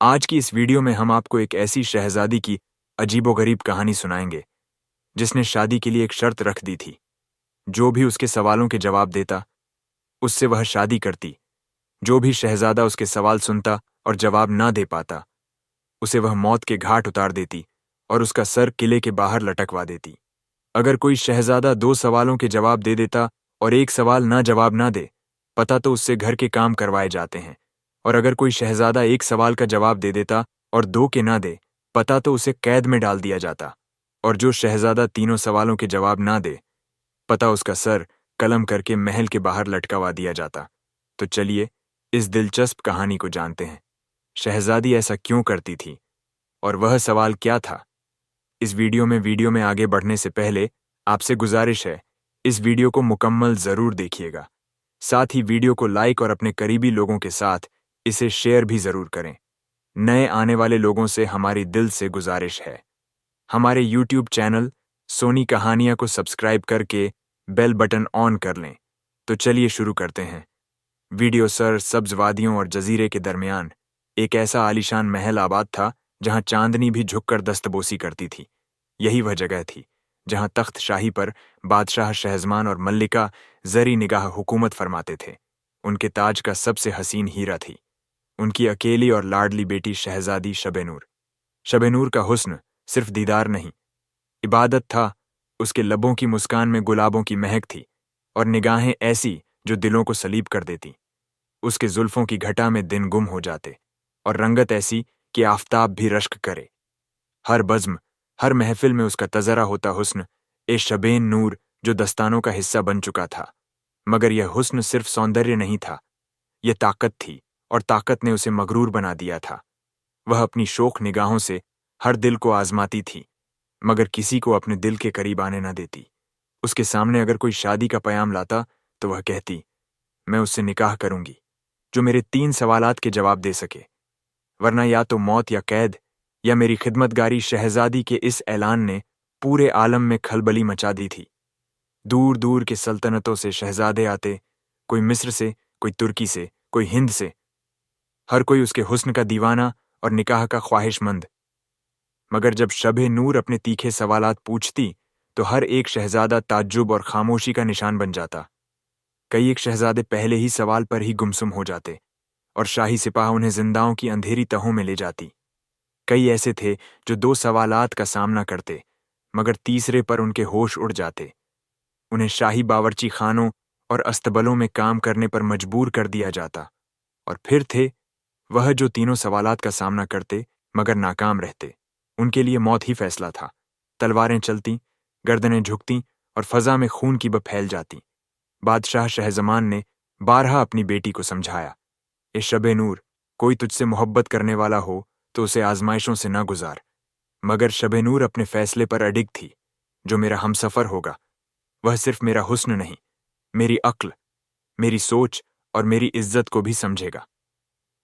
आज की इस वीडियो में हम आपको एक ऐसी शहजादी की अजीबोगरीब कहानी सुनाएंगे जिसने शादी के लिए एक शर्त रख दी थी। जो भी उसके सवालों के जवाब देता उससे वह शादी करती। जो भी शहजादा उसके सवाल सुनता और जवाब ना दे पाता उसे वह मौत के घाट उतार देती और उसका सर किले के बाहर लटकवा देती। अगर कोई शहजादा 2 सवालों के जवाब दे देता और एक सवाल ना जवाब ना दे, पता तो उससे घर के काम करवाए जाते हैं। और अगर कोई शहजादा एक सवाल का जवाब दे देता और 2 के ना दे, पता तो उसे कैद में डाल दिया जाता। और जो शहजादा 3 सवालों के जवाब ना दे, पता उसका सर कलम करके महल के बाहर लटकवा दिया जाता। तो चलिए इस दिलचस्प कहानी को जानते हैं। शहजादी ऐसा क्यों करती थी और वह सवाल क्या था? इस वीडियो में आगे बढ़ने से पहले आपसे गुजारिश है, इस वीडियो को मुकम्मल जरूर देखिएगा। साथ ही वीडियो को लाइक और अपने करीबी लोगों के साथ इसे शेयर भी जरूर करें। नए आने वाले लोगों से हमारी दिल से गुजारिश है, हमारे YouTube चैनल सोनी कहानियां को सब्सक्राइब करके बेल बटन ऑन कर लें। तो चलिए शुरू करते हैं। वीडियो सर सब्ज वादियों और जजीरे के दरमियान एक ऐसा आलीशान महल आबाद था जहां चांदनी भी झुककर दस्तबोसी करती थी। यही वह जगह थी जहां तख्त शाही पर बादशाह शहजमान और मल्लिका जरी निगाह हुकूमत फरमाते थे। उनके ताज का सबसे हसीन हीरा थी उनकी अकेली और लाडली बेटी शहजादी शब-ए-नूर। शब-ए-नूर का हुस्न सिर्फ दीदार नहीं, इबादत था। उसके लबों की मुस्कान में गुलाबों की महक थी और निगाहें ऐसी जो दिलों को सलीब कर देती। उसके जुल्फों की घटा में दिन गुम हो जाते और रंगत ऐसी कि आफताब भी रश्क करे। हर बज़्म, हर महफिल में उसका तज़रा होता हुस्न ए शबेन नूर जो दस्तानों का हिस्सा बन चुका था। मगर यह हुस्न सिर्फ सौंदर्य नहीं था, यह ताकत थी और ताकत ने उसे मगरूर बना दिया था। वह अपनी शोख निगाहों से हर दिल को आजमाती थी, मगर किसी को अपने दिल के करीब आने न देती। उसके सामने अगर कोई शादी का पयाम लाता तो वह कहती, मैं उससे निकाह करूंगी जो मेरे 3 सवालात के जवाब दे सके, वरना या तो मौत या कैद या मेरी खिदमतगारी। शहजादी के इस ऐलान ने पूरे आलम में खलबली मचा दी थी। दूर दूर के सल्तनतों से शहजादे आते, कोई मिस्र से, कोई तुर्की से, कोई हिंद से। हर कोई उसके हुस्न का दीवाना और निकाह का ख्वाहिशमंद। मगर जब शब-ए-नूर अपने तीखे सवालात पूछती तो हर एक शहजादा ताज्जुब और खामोशी का निशान बन जाता। कई एक शहजादे पहले ही सवाल पर ही गुमसुम हो जाते और शाही सिपाह उन्हें जिंदाओं की अंधेरी तहों में ले जाती। कई ऐसे थे जो 2 सवालात का सामना करते, मगर तीसरे पर उनके होश उड़ जाते। उन्हें शाही बावर्ची खानों और अस्तबलों में काम करने पर मजबूर कर दिया जाता। और फिर थे वह जो 3 सवालात का सामना करते मगर नाकाम रहते। उनके लिए मौत ही फैसला था। तलवारें चलती, गर्दनें झुकती और फजा में खून की बह फैल जाती। बादशाह शहजमान ने बारहा अपनी बेटी को समझाया, ए शब-ए-नूर, कोई तुझसे मोहब्बत करने वाला हो तो उसे आजमाइशों से ना गुजार। मगर शब-ए-नूर अपने फैसले पर अडिग थी। जो मेरा हमसफर होगा वह सिर्फ मेरा हुस्न नहीं, मेरी अक्ल, मेरी सोच और मेरी इज्जत को भी समझेगा।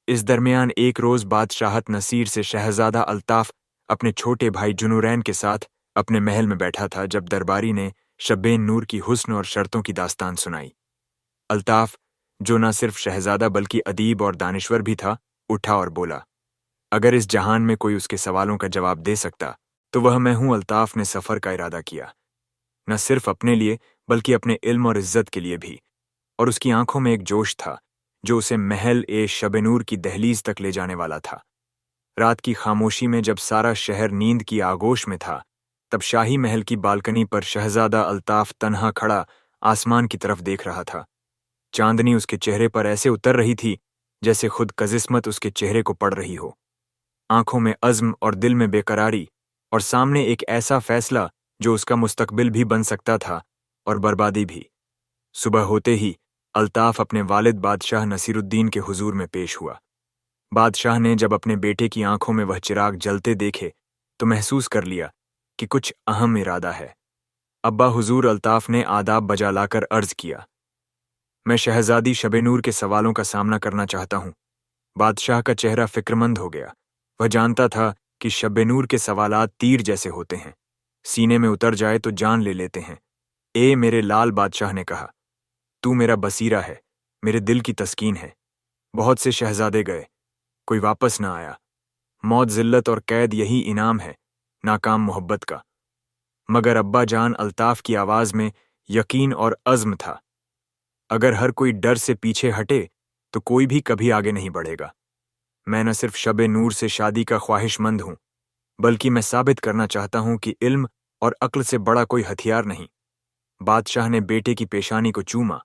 इस दरमियान एक रोज बादशाहत नसीर से शहजादा अल्ताफ अपने छोटे भाई जुनूरैन के साथ अपने महल में बैठा था जब दरबारी ने शब-ए-नूर की हुस्न और शर्तों की दास्तान सुनाई। अल्ताफ, जो न सिर्फ शहजादा बल्कि अदीब और दानिश्वर भी था, उठा और बोला, अगर इस जहान में कोई उसके सवालों का जवाब दे सकता तो वह मैं हूं। अल्ताफ ने सफर का इरादा किया, न सिर्फ अपने लिए बल्कि अपने इल्म और इज्जत के लिए भी। और उसकी आंखों में एक जोश था जो उसे महल ए शब-ए-नूर की दहलीज तक ले जाने वाला था। रात की खामोशी में जब सारा शहर नींद की आगोश में था, तब शाही महल की बालकनी पर शहजादा अल्ताफ तन्हा खड़ा आसमान की तरफ देख रहा था। चांदनी उसके चेहरे पर ऐसे उतर रही थी जैसे खुद कजिस्मत उसके चेहरे को पड़ रही हो। आंखों में अज़्म और दिल में बेकरारी, और सामने एक ऐसा फैसला जो उसका मुस्तकबिल भी बन सकता था और बर्बादी भी। सुबह होते ही अल्ताफ अपने वालिद बादशाह नसीरुद्दीन के हुजूर में पेश हुआ। बादशाह ने जब अपने बेटे की आंखों में वह चिराग जलते देखे तो महसूस कर लिया कि कुछ अहम इरादा है। अब्बा हुजूर, अल्ताफ ने आदाब बजा लाकर अर्ज किया, मैं शहजादी शब-ए-नूर के सवालों का सामना करना चाहता हूं। बादशाह का चेहरा फिक्रमंद हो गया। वह जानता था कि शब-ए-नूर के सवालात तीर जैसे होते हैं, सीने में उतर जाए तो जान ले लेते हैं। ए मेरे लाल, बादशाह ने कहा, तू मेरा बसीरा है, मेरे दिल की तस्कीन है। बहुत से शहजादे गए, कोई वापस ना आया, موت، ذلت اور قید، یہی انعام ہے ناکام محبت کا۔ مگر ابا جان الطاف کی آواز میں یقین اور عزم تھا۔ اگر ہر کوئی ڈر سے پیچھے ہٹے تو کوئی بھی کبھی آگے نہیں بڑھے گا۔ میں نہ صرف شب نور سے شادی کا خواہش مند ہوں، بلکہ میں ثابت کرنا چاہتا ہوں کہ علم اور عقل سے بڑا کوئی ہتھیار نہیں۔ بادشاہ نے بیٹے کی پیشانی کو چوما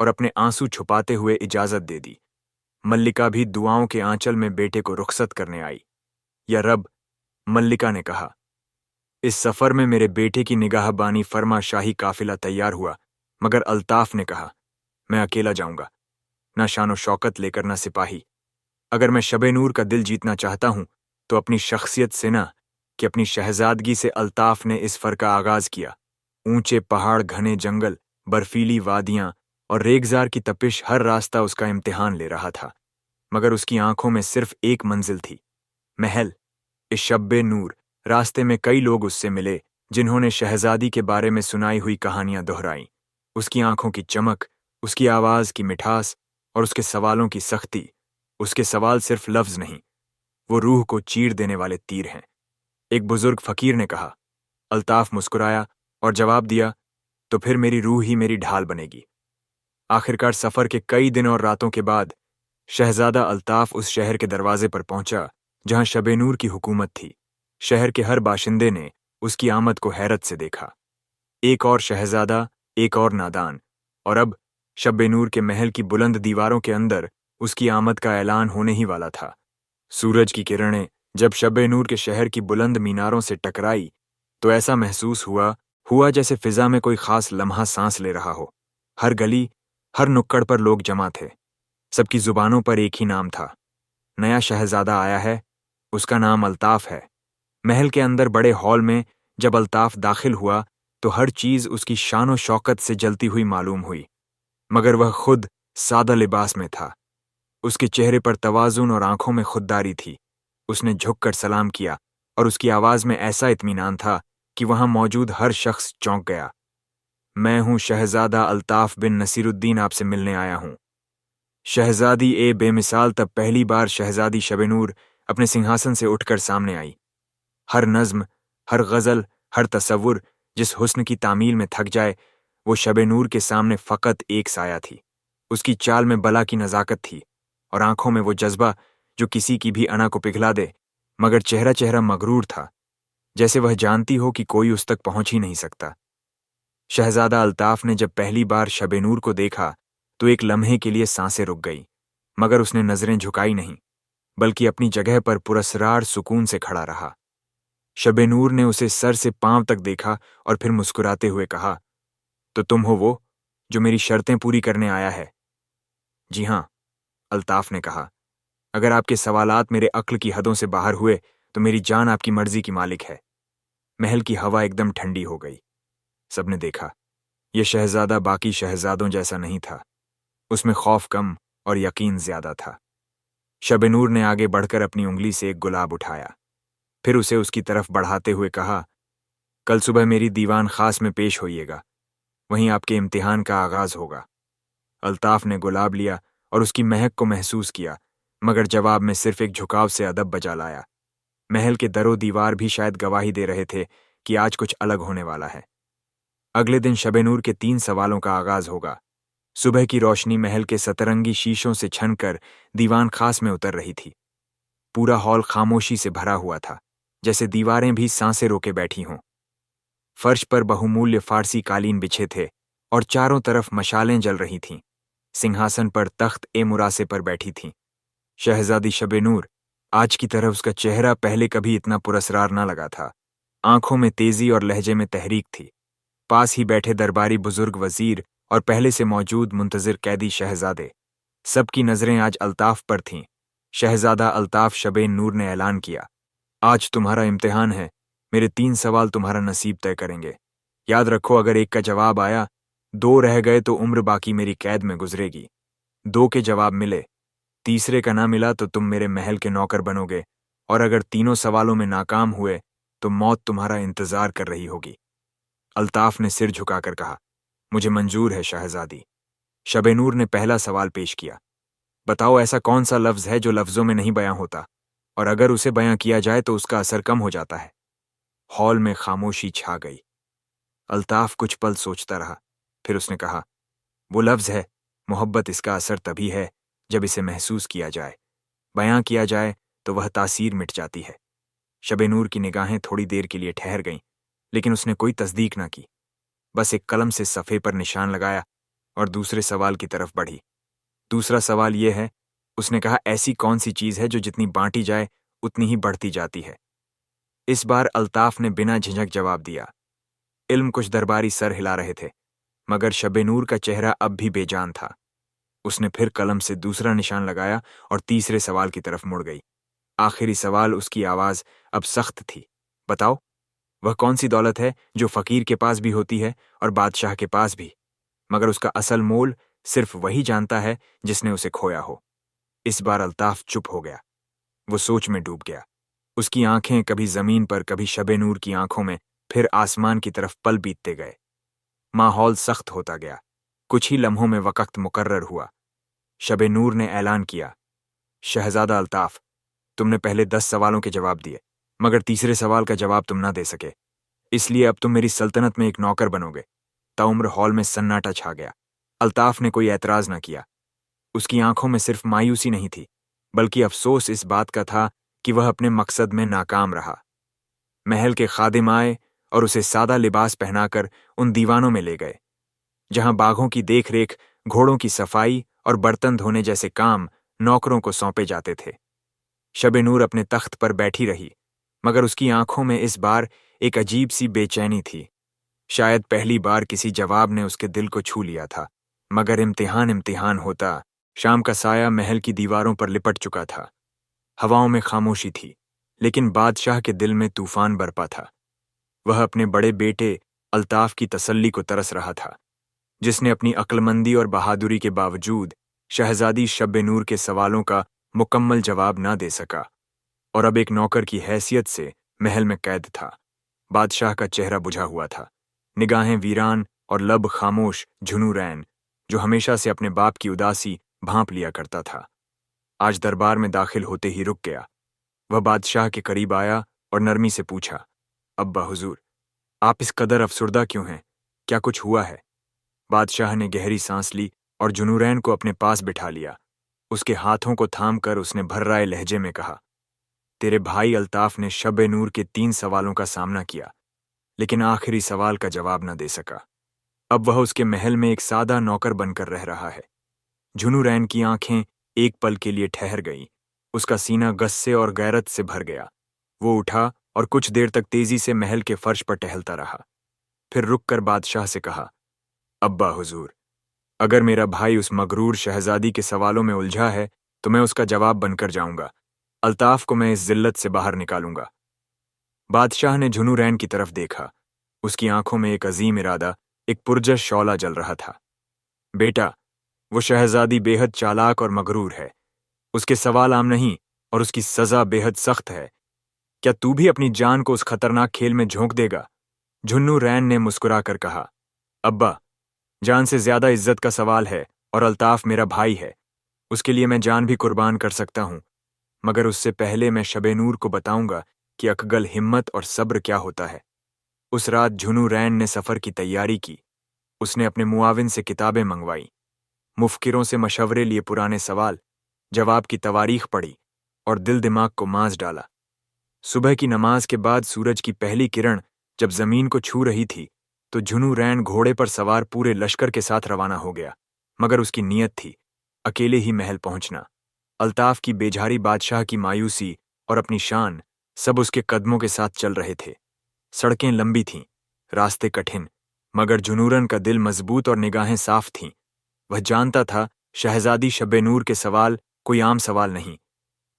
اور اپنے آنسو چھپاتے ہوئے اجازت دے دی۔ ملکہ بھی دعاؤں کے آنچل میں بیٹے کو رخصت کرنے آئی۔ یا رب، ملکہ نے کہا، اس سفر میں میرے بیٹے کی نگاہ بانی فرما شاہی قافلہ تیار ہوا، مگر الطاف نے کہا، میں اکیلا جاؤں گا، نہ شان و شوکت لے کر نہ سپاہی۔ اگر میں شب نور کا دل جیتنا چاہتا ہوں تو اپنی شخصیت سے نہ کہ اپنی شہزادگی سے۔ الطاف نے اس فر کا آغاز کیا۔ اونچے پہاڑ، گھنے جنگل، برفیلی وادیاں اور ریگزار کی تپش، ہر راستہ اس کا امتحان لے رہا تھا، مگر اس کی آنکھوں میں صرف ایک منزل تھی، محل۔ اس شب نور راستے میں کئی لوگ اس سے ملے جنہوں نے شہزادی کے بارے میں سنائی ہوئی کہانیاں دہرائیں۔ اس کی آنکھوں کی چمک، اس کی آواز کی مٹھاس اور اس کے سوالوں کی سختی۔ اس کے سوال صرف لفظ نہیں، وہ روح کو چیر دینے والے تیر ہیں۔ ایک بزرگ فقیر نے کہا۔ الطاف مسکرایا اور جواب دیا، تو پھر میری روح ہی میری ڈھال بنے گی۔ آخرکار سفر کے کئی دنوں اور راتوں کے بعد شہزادہ الطاف اس شہر کے دروازے پر پہنچا جہاں شب نور کی حکومت تھی۔ شہر کے ہر باشندے نے اس کی آمد کو حیرت سے دیکھا۔ ایک اور شہزادہ، ایک اور نادان، اور اب شب نور کے محل کی بلند دیواروں کے اندر اس کی آمد کا اعلان ہونے ہی والا تھا۔ سورج کی کرنیں جب شب نور کے شہر کی بلند میناروں سے ٹکرائی تو ایسا محسوس ہوا جیسے فضا میں کوئی خاص لمحہ سانس لے رہا ہو۔ ہر گلی، ہر نکڑ پر لوگ جمع تھے، سب کی زبانوں پر ایک ہی نام تھا، نیا شہزادہ آیا ہے، اس کا نام الطاف ہے۔ محل کے اندر بڑے ہال میں جب الطاف داخل ہوا تو ہر چیز اس کی شان و شوکت سے جلتی ہوئی معلوم ہوئی، مگر وہ خود سادہ لباس میں تھا۔ اس کے چہرے پر توازن اور آنکھوں میں خودداری تھی۔ اس نے جھک کر سلام کیا اور اس کی آواز میں ایسا اطمینان تھا کہ وہاں موجود ہر شخص چونک گیا۔ میں ہوں شہزادہ الطاف بن نصیر الدین، آپ سے ملنے آیا ہوں۔ شہزادی اے بے مثال تب پہلی بار شہزادی شب نور اپنے سنگھاسن سے اٹھ کر سامنے آئی۔ ہر نظم، ہر غزل، ہر تصور جس حسن کی تعمیل میں تھک جائے، وہ شب نور کے سامنے فقط ایک سایہ تھی۔ اس کی چال میں بلا کی نزاکت تھی اور آنکھوں میں وہ جذبہ جو کسی کی بھی انا کو پگھلا دے، مگر چہرہ چہرہ مغرور تھا، جیسے وہ جانتی ہو کہ کوئی اس تک پہنچ ہی نہیں سکتا۔ شہزادہ الطاف نے جب پہلی بار شب نور کو دیکھا تو ایک لمحے کے لیے سانسیں رک گئی، مگر اس نے نظریں جھکائی نہیں، بلکہ اپنی جگہ پر پراسرار سکون سے کھڑا رہا۔ شب نور نے اسے سر سے پاؤں تک دیکھا اور پھر مسکراتے ہوئے کہا، تو تم ہو وہ جو میری شرطیں پوری کرنے آیا ہے؟ جی ہاں، الطاف نے کہا۔ اگر آپ کے سوالات میرے عقل کی حدوں سے باہر ہوئے تو میری جان آپ کی مرضی کی مالک ہے۔ محل کی ہوا ایک دم ٹھنڈی ہو گئی۔ سب نے دیکھا، یہ شہزادہ باقی شہزادوں جیسا نہیں تھا، اس میں خوف کم اور یقین زیادہ تھا۔ شب نور نے آگے بڑھ کر اپنی انگلی سے ایک گلاب اٹھایا، پھر اسے اس کی طرف بڑھاتے ہوئے کہا، کل صبح میری دیوان خاص میں پیش ہوئیے گا، وہیں آپ کے امتحان کا آغاز ہوگا۔ الطاف نے گلاب لیا اور اس کی مہک کو محسوس کیا، مگر جواب میں صرف ایک جھکاؤ سے ادب بجا لایا۔ محل کے در و دیوار بھی شاید گواہی دے رہے تھے کہ آج کچھ الگ ہونے والا ہے۔ اگلے دن شب نور کے 3 سوالوں کا آغاز ہوگا۔ صبح کی روشنی محل کے سترنگی شیشوں سے چھن کر دیوان خاص میں اتر رہی تھی۔ پورا ہال خاموشی سے بھرا ہوا تھا، جیسے دیواریں بھی سانسیں روکے بیٹھی ہوں۔ فرش پر بہومولیہ فارسی قالین بچھے تھے اور چاروں طرف مشالیں جل رہی تھیں۔ سنگھاسن پر تخت مراسے پر بیٹھی تھیں شہزادی شب نور۔ آج کی طرح اس کا چہرہ پہلے کبھی اتنا پراسرار نہ لگا تھا۔ آنکھوں میں تیزی اور لہجے میں تحریک تھی۔ پاس ہی بیٹھے درباری بزرگ وزیر اور پہلے سے موجود منتظر قیدی شہزادے، سب کی نظریں آج الطاف پر تھیں۔ شہزادہ الطاف شب نور نے اعلان کیا، آج تمہارا امتحان ہے، میرے 3 سوال تمہارا نصیب طے کریں گے۔ یاد رکھو، اگر ایک کا جواب آیا، 2 رہ گئے تو عمر باقی میری قید میں گزرے گی۔ 2 کے جواب ملے، تیسرے کا نہ ملا تو تم میرے محل کے نوکر بنو گے، اور اگر تینوں سوالوں میں ناکام ہوئے تو موت تمہارا انتظار کر رہی ہوگی۔ الطاف نے سر جھکا کر کہا، مجھے منظور ہے شہزادی۔ شب نور نے پہلا سوال پیش کیا، بتاؤ ایسا کون سا لفظ ہے جو لفظوں میں نہیں بیاں ہوتا؟ اور اگر اسے بیاں کیا جائے تو اس کا اثر کم ہو جاتا ہے۔ ہال میں خاموشی چھا گئی۔ الطاف کچھ پل سوچتا رہا، پھر اس نے کہا، وہ لفظ ہے، محبت، اس کا اثر تبھی ہے جب اسے محسوس کیا جائے، بیاں کیا جائے تو وہ تاثیر مٹ جاتی ہے۔ شب نور کی نگاہیں تھوڑی دیر کے لیے ٹھہر گئیں، لیکن اس نے کوئی تصدیق نہ کی، بس ایک قلم سے صفحے پر نشان لگایا اور دوسرے سوال کی طرف بڑھی۔ دوسرا سوال یہ ہے، اس نے کہا، ایسی کون سی چیز ہے جو جتنی بانٹی جائے اتنی ہی بڑھتی جاتی ہے؟ اس بار الطاف نے بنا جھجک جواب دیا۔ علم کچھ درباری سر ہلا رہے تھے، مگر شب نور کا چہرہ اب بھی بے جان تھا۔ اس نے پھر قلم سے دوسرا نشان لگایا اور تیسرے سوال کی طرف مڑ گئی۔ آخری سوال، اس کی آواز اب سخت تھی، بتاؤ، وہ کون سی دولت ہے جو فقیر کے پاس بھی ہوتی ہے اور بادشاہ کے پاس بھی، مگر اس کا اصل مول صرف وہی جانتا ہے جس نے اسے کھویا ہو؟ اس بار الطاف چپ ہو گیا۔ وہ سوچ میں ڈوب گیا۔ اس کی آنکھیں کبھی زمین پر، کبھی شب نور کی آنکھوں میں، پھر آسمان کی طرف پل بیتتے گئے۔ ماحول سخت ہوتا گیا۔ کچھ ہی لمحوں میں وقت مقرر ہوا۔ شب نور نے اعلان کیا، شہزادہ الطاف، تم نے پہلے 10 سوالوں کے جواب دیے، مگر تیسرے سوال کا جواب تم نہ دے سکے، اس لیے اب تم میری سلطنت میں ایک نوکر بنو گے۔ تاعمر ہال میں سناٹا چھا گیا۔ الطاف نے کوئی اعتراض نہ کیا۔ اس کی آنکھوں میں صرف مایوسی نہیں تھی، بلکہ افسوس اس بات کا تھا کہ وہ اپنے مقصد میں ناکام رہا۔ محل کے خادم آئے اور اسے سادہ لباس پہنا کر ان دیوانوں میں لے گئے جہاں باغوں کی دیکھ ریکھ، گھوڑوں کی صفائی اور برتن دھونے جیسے کام نوکروں کو سونپے جاتے تھے۔ شب نور اپنے تخت پر بیٹھی رہی، مگر اس کی آنکھوں میں اس بار ایک عجیب سی بے چینی تھی۔ شاید پہلی بار کسی جواب نے اس کے دل کو چھو لیا تھا، مگر امتحان ہوتا۔ شام کا سایہ محل کی دیواروں پر لپٹ چکا تھا۔ ہواؤں میں خاموشی تھی، لیکن بادشاہ کے دل میں طوفان برپا تھا۔ وہ اپنے بڑے بیٹے الطاف کی تسلی کو ترس رہا تھا، جس نے اپنی عقلمندی اور بہادری کے باوجود شہزادی شب نور کے سوالوں کا مکمل جواب نہ دے سکا، اور اب ایک نوکر کی حیثیت سے محل میں قید تھا۔ بادشاہ کا چہرہ بجھا ہوا تھا، نگاہیں ویران اور لب خاموش۔ جھنو رین، جو ہمیشہ سے اپنے باپ کی اداسی بھانپ لیا کرتا تھا، آج دربار میں داخل ہوتے ہی رک گیا۔ وہ بادشاہ کے قریب آیا اور نرمی سے پوچھا، ابا حضور، آپ اس قدر افسردہ کیوں ہیں؟ کیا کچھ ہوا ہے؟ بادشاہ نے گہری سانس لی اور جنورین کو اپنے پاس بٹھا لیا۔ اس کے ہاتھوں کو تھام کر اس نے بھررائے لہجے میں کہا، تیرے بھائی الطاف نے شب نور کے 3 سوالوں کا سامنا کیا، لیکن آخری سوال کا جواب نہ دے سکا۔ اب وہ اس کے محل میں ایک سادہ نوکر بن کر رہ رہا ہے۔ جنورین کی آنکھیں ایک پل کے لیے ٹھہر گئیں۔ اس کا سینہ غصے اور غیرت سے بھر گیا۔ وہ اٹھا اور کچھ دیر تک تیزی سے محل کے فرش پر ٹہلتا رہا، پھر رک کر بادشاہ سے کہا، ابا حضور، اگر میرا بھائی اس مغرور شہزادی کے سوالوں میں الجھا ہے تو میں اس کا جواب بن کر جاؤں گا۔ الطاف کو میں اس ذلت سے باہر نکالوں گا۔ بادشاہ نے جنورین کی طرف دیکھا۔ اس کی آنکھوں میں ایک عظیم ارادہ، ایک پرجش شعلہ جل رہا تھا۔ بیٹا، وہ شہزادی بے حد چالاک اور مغرور ہے۔ اس کے سوال عام نہیں اور اس کی سزا بے حد سخت ہے۔ کیا تو بھی اپنی جان کو اس خطرناک کھیل میں جھونک دے گا؟ جنورین نے مسکرا کر کہا، ابا، جان سے زیادہ عزت کا سوال ہے اور الطاف میرا بھائی ہے۔ اس کے لیے میں جان بھی قربان کر سکتا ہوں، مگر اس سے پہلے میں شب نور کو بتاؤں گا کہ عقل، ہمت اور صبر کیا ہوتا ہے۔ اس رات جنورین نے سفر کی تیاری کی۔ اس نے اپنے معاون سے کتابیں منگوائیں، مفکروں سے مشورے لیے، پرانے سوال جواب کی تواریخ پڑھی اور دل دماغ کو ماز ڈالا۔ صبح کی نماز کے بعد سورج کی پہلی کرن جب زمین کو چھو رہی تھی تو جنورین گھوڑے پر سوار پورے لشکر کے ساتھ روانہ ہو گیا، مگر اس کی نیت تھی اکیلے ہی محل پہنچنا۔ الطاف کی بیجھاری بادشاہ کی مایوسی اور اپنی شان سب اس کے قدموں کے ساتھ چل رہے تھے۔ سڑکیں لمبی تھیں، راستے کٹھن، مگر جنورین کا دل مضبوط اور نگاہیں صاف تھیں۔ وہ جانتا تھا شہزادی شب نور کے سوال کوئی عام سوال نہیں،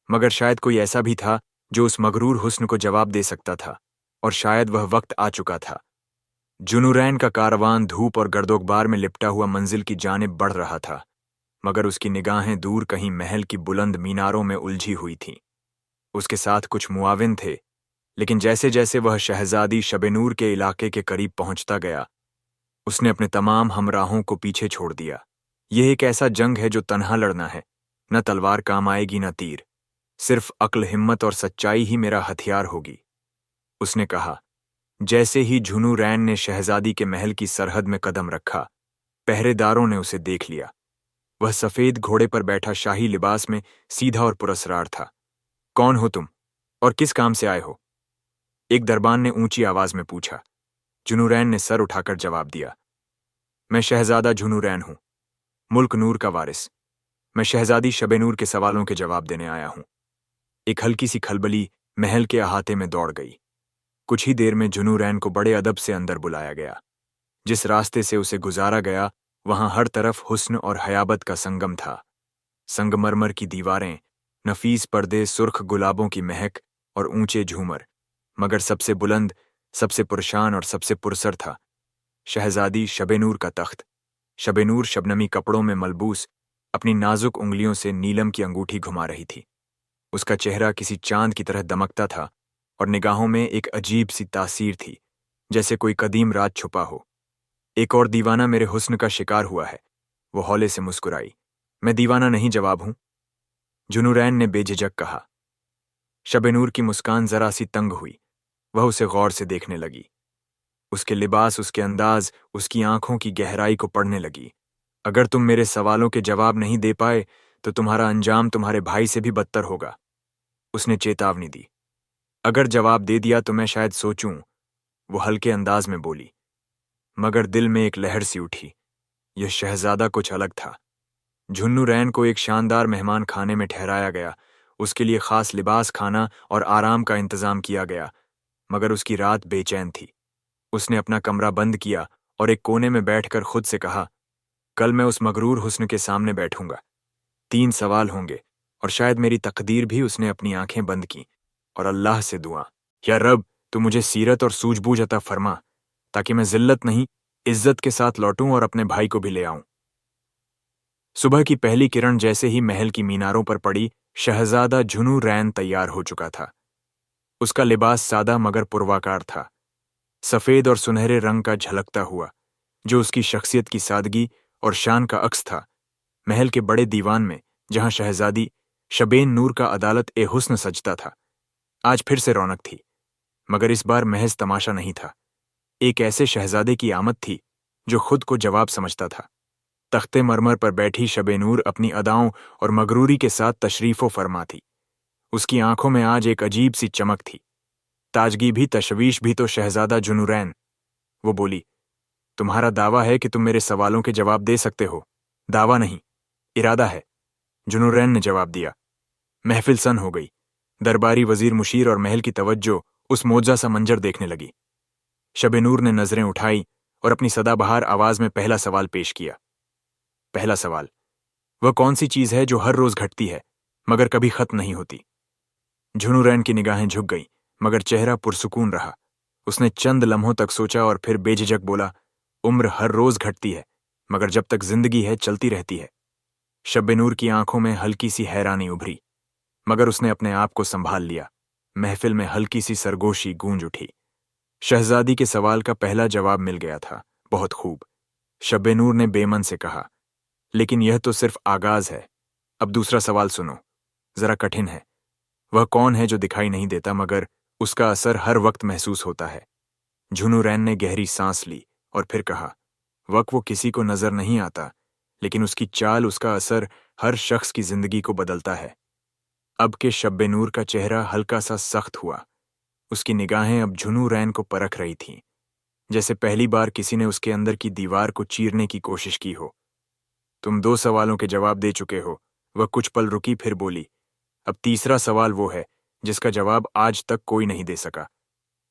مگر شاید کوئی ایسا بھی تھا جو اس مغرور حسن کو جواب دے سکتا تھا، اور شاید وہ وقت آ چکا تھا۔ جنورین کا کاروان دھوپ اور گرد و غبار میں لپٹا ہوا منزل کی جانب بڑھ رہا تھا، مگر اس کی نگاہیں دور کہیں محل کی بلند میناروں میں الجھی ہوئی تھیں۔ اس کے ساتھ کچھ معاون تھے، لیکن جیسے جیسے وہ شہزادی شب نور کے علاقے کے قریب پہنچتا گیا، اس نے اپنے تمام ہمراہوں کو پیچھے چھوڑ دیا۔ یہ ایک ایسا جنگ ہے جو تنہا لڑنا ہے، نہ تلوار کام آئے گی نہ تیر۔ सिर्फ अक्ल, हिम्मत और सच्चाई ही मेरा हथियार होगी। उसने कहा। जैसे ही झुनू रैन ने शहजादी के महल की सरहद में कदम रखा, पहरेदारों ने उसे देख लिया। वह सफेद घोड़े पर बैठा शाही लिबास में सीधा और पुरस्कार था। कौन हो तुम और किस काम से आए हो? एक दरबान ने ऊंची आवाज में पूछा। झुनू रैन ने सर उठाकर जवाब दिया। मैं शहजादा झुनू रैन हूं, मुल्क नूर का वारिस। मैं शहजादी शबे नूर के सवालों के जवाब देने आया हूं। एक हल्की सी खलबली महल के अहाते में दौड़ गई। कुछ ही देर में झुनू रैन को बड़े अदब से अंदर बुलाया गया। जिस रास्ते से उसे गुजारा गया, वहां हर तरफ हुस्न और हयाबत का संगम था। संगमरमर की दीवारें, नफीस पर्दे, सुर्ख गुलाबों की महक और ऊंचे झूमर, मगर सबसे बुलंद, सबसे पुरशान और सबसे पुरसर था शहजादी शबे नूर का तख्त। शबे नूर शबनमी कपड़ों में मलबूस अपनी नाजुक उंगलियों से नीलम की अंगूठी घुमा रही थी। उसका चेहरा किसी चांद की तरह दमकता था और निगाहों में एक अजीब सी तासीर थी, जैसे कोई कदीम राज छुपा हो। एक और दीवाना मेरे हुस्न का शिकार हुआ है, वो हौले से मुस्कुराई। मैं दीवाना नहीं, जवाब हूं, झुनू रैन ने बेझिझक कहा। शबे नूर की मुस्कान जरा सी तंग हुई। वह उसे गौर से देखने लगी। उसके लिबास, उसके अंदाज, उसकी आंखों की गहराई को पढ़ने लगी। अगर तुम मेरे सवालों के जवाब नहीं दे पाए तो तुम्हारा अंजाम तुम्हारे भाई से भी बदतर होगा, उसने चेतावनी दी। अगर जवाब दे दिया तो मैं शायद सोचूं, वो हल्के अंदाज में बोली। मगर दिल में एक लहर सी उठी। यह शहजादा कुछ अलग था। झुन्नू रैन को एक शानदार मेहमान खाने में ठहराया गया। उसके लिए खास लिबास, खाना और आराम का इंतजाम किया गया, मगर उसकी रात बेचैन थी। उसने अपना कमरा बंद किया और एक कोने में बैठकर खुद से कहा, कल मैं उस मगरूर हुस्न के सामने बैठूंगा। 3 सवाल होंगे और शायद मेरी तकदीर भी। उसने अपनी आंखें बंद की और अल्लाह से दुआ, या रब, तू मुझे सीरत और सूझबूझ अता फरमा, ताकि मैं जिल्लत नहीं, इज्जत के साथ लौटूं और अपने भाई को भी ले आऊं। सुबह की पहली किरण जैसे ही महल की मीनारों पर पड़ी, शहजादा झुनू रैन तैयार हो चुका था। उसका लिबास सादा मगर पुरवाकार था, सफेद और सुनहरे रंग का झलकता हुआ, जो उसकी शख्सियत की सादगी और शान का अक्स था। महल के बड़े दीवान में, जहां शहजादी शबेन नूर का अदालत ए हुस्न सजता था, आज फिर से रौनक थी, मगर इस बार महज तमाशा नहीं था। एक ऐसे शहजादे की आमद थी जो खुद को जवाब समझता था। तख्ते मरमर पर बैठी शबे नूर अपनी अदाओं और मगरूरी के साथ तशरीफो फरमा थी। उसकी आंखों में आज एक अजीब सी चमक थी, ताजगी भी, तशवीश भी। तो शहजादा झुनू रैन, वो बोली, तुम्हारा दावा है कि तुम मेरे सवालों के जवाब दे सकते हो? दावा नहीं, इरादा है, झुनू रैन ने जवाब दिया। महफिल सन हो गई। दरबारी वजीर मुशीर और महल की तवज्जो उस मोजा सा मंजर देखने लगी। शबे नूर ने नजरें उठाई और अपनी सदाबहार आवाज में पहला सवाल पेश किया। पहला सवाल, वह कौन सी चीज है जो हर रोज घटती है मगर कभी खत्म नहीं होती? झुनू रैन की निगाहें झुक गईं, मगर चेहरा पुरसुकून रहा। उसने चंद लम्हों तक सोचा और फिर बेझिझक बोला, उम्र हर रोज घटती है, मगर जब तक जिंदगी है चलती रहती है। शबे नूर की आंखों में हल्की सी हैरानी उभरी, मगर उसने अपने आप को संभाल लिया। महफिल में हल्की सी सरगोशी गूंज उठी। शहजादी के सवाल का पहला जवाब मिल गया था। बहुत खूब, शबे नूर ने बेमन से कहा, लेकिन यह तो सिर्फ आगाज है। अब दूसरा सवाल सुनो, जरा कठिन है। वह कौन है जो दिखाई नहीं देता मगर उसका असर हर वक्त महसूस होता है? झुनू रैन ने गहरी सांस ली और फिर कहा, वक्त वो किसी को नजर नहीं आता, लेकिन उसकी चाल, उसका असर हर शख्स की जिंदगी को बदलता है। अब के शबे नूर का चेहरा हल्का सा सख्त हुआ। उसकी निगाहें अब झुनू रैन को परख रही थीं, जैसे पहली बार किसी ने उसके अंदर की दीवार को चीरने की कोशिश की हो। तुम 2 सवालों के जवाब दे चुके हो। वह कुछ पल रुकी, फिर बोली, अब तीसरा सवाल वो है जिसका जवाब आज तक कोई नहीं दे सका।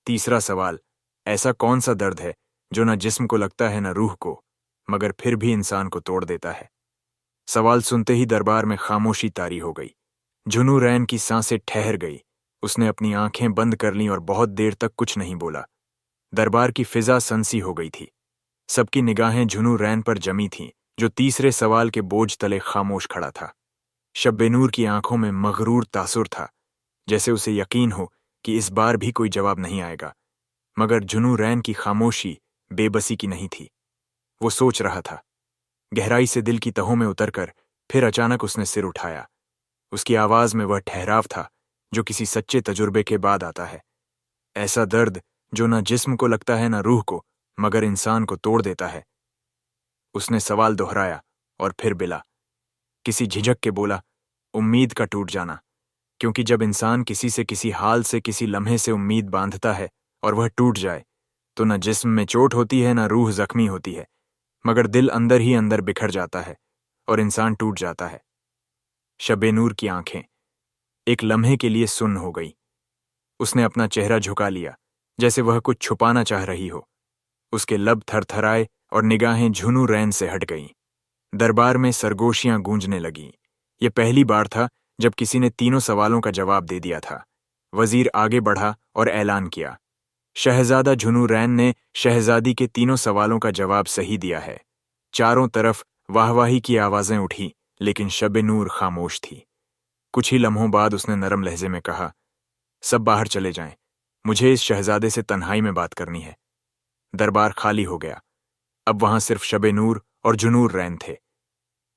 तीसरा सवाल, ऐसा कौन सा दर्द है जो न जिस्म को लगता है न रूह को, मगर फिर भी इंसान को तोड़ देता है? सवाल सुनते ही दरबार में खामोशी तारी हो गई। झुनू रैन की सांसें ठहर गई। उसने अपनी आंखें बंद कर लीं और बहुत देर तक कुछ नहीं बोला। दरबार की फिजा सनसी हो गई थी। सबकी निगाहें झुनू रैन पर जमी थीं, जो तीसरे सवाल के बोझ तले खामोश खड़ा था। शबे नूर की आंखों में मगरूर तासुर था, जैसे उसे यकीन हो कि इस बार भी कोई जवाब नहीं आएगा। मगर झुनू रैन की खामोशी बेबसी की नहीं थी। वो सोच रहा था। गहराई से दिल की तहों में उतरकर फिर अचानक उसने सिर उठाया। اس کی آواز میں وہ ٹھہراو تھا جو کسی سچے تجربے کے بعد آتا ہے، ایسا درد جو نہ جسم کو لگتا ہے نہ روح کو، مگر انسان کو توڑ دیتا ہے۔ اس نے سوال دہرایا اور پھر بلا کسی جھجک کے بولا، امید کا ٹوٹ جانا، کیونکہ جب انسان کسی سے، کسی حال سے، کسی لمحے سے امید باندھتا ہے اور وہ ٹوٹ جائے تو نہ جسم میں چوٹ ہوتی ہے نہ روح زخمی ہوتی ہے، مگر دل اندر ہی اندر بکھر جاتا ہے اور انسان ٹوٹ جاتا ہے۔ شب نور کی آنکھیں ایک لمحے کے لیے سن ہو گئی۔ اس نے اپنا چہرہ جھکا لیا جیسے وہ کچھ چھپانا چاہ رہی ہو۔ اس کے لب تھر تھرائے اور نگاہیں جھنو رین سے ہٹ گئیں۔ دربار میں سرگوشیاں گونجنے لگیں۔ یہ پہلی بار تھا جب کسی نے تینوں سوالوں کا جواب دے دیا تھا۔ وزیر آگے بڑھا اور اعلان کیا، شہزادہ جھنو رین نے شہزادی کے تینوں سوالوں کا جواب صحیح دیا ہے۔ چاروں طرف واہ واہی کی آوازیں اٹھی، لیکن شب نور خاموش تھی۔ کچھ ہی لمحوں بعد اس نے نرم لہجے میں کہا، سب باہر چلے جائیں، مجھے اس شہزادے سے تنہائی میں بات کرنی ہے۔ دربار خالی ہو گیا۔ اب وہاں صرف شب نور اور جھنو رین تھے۔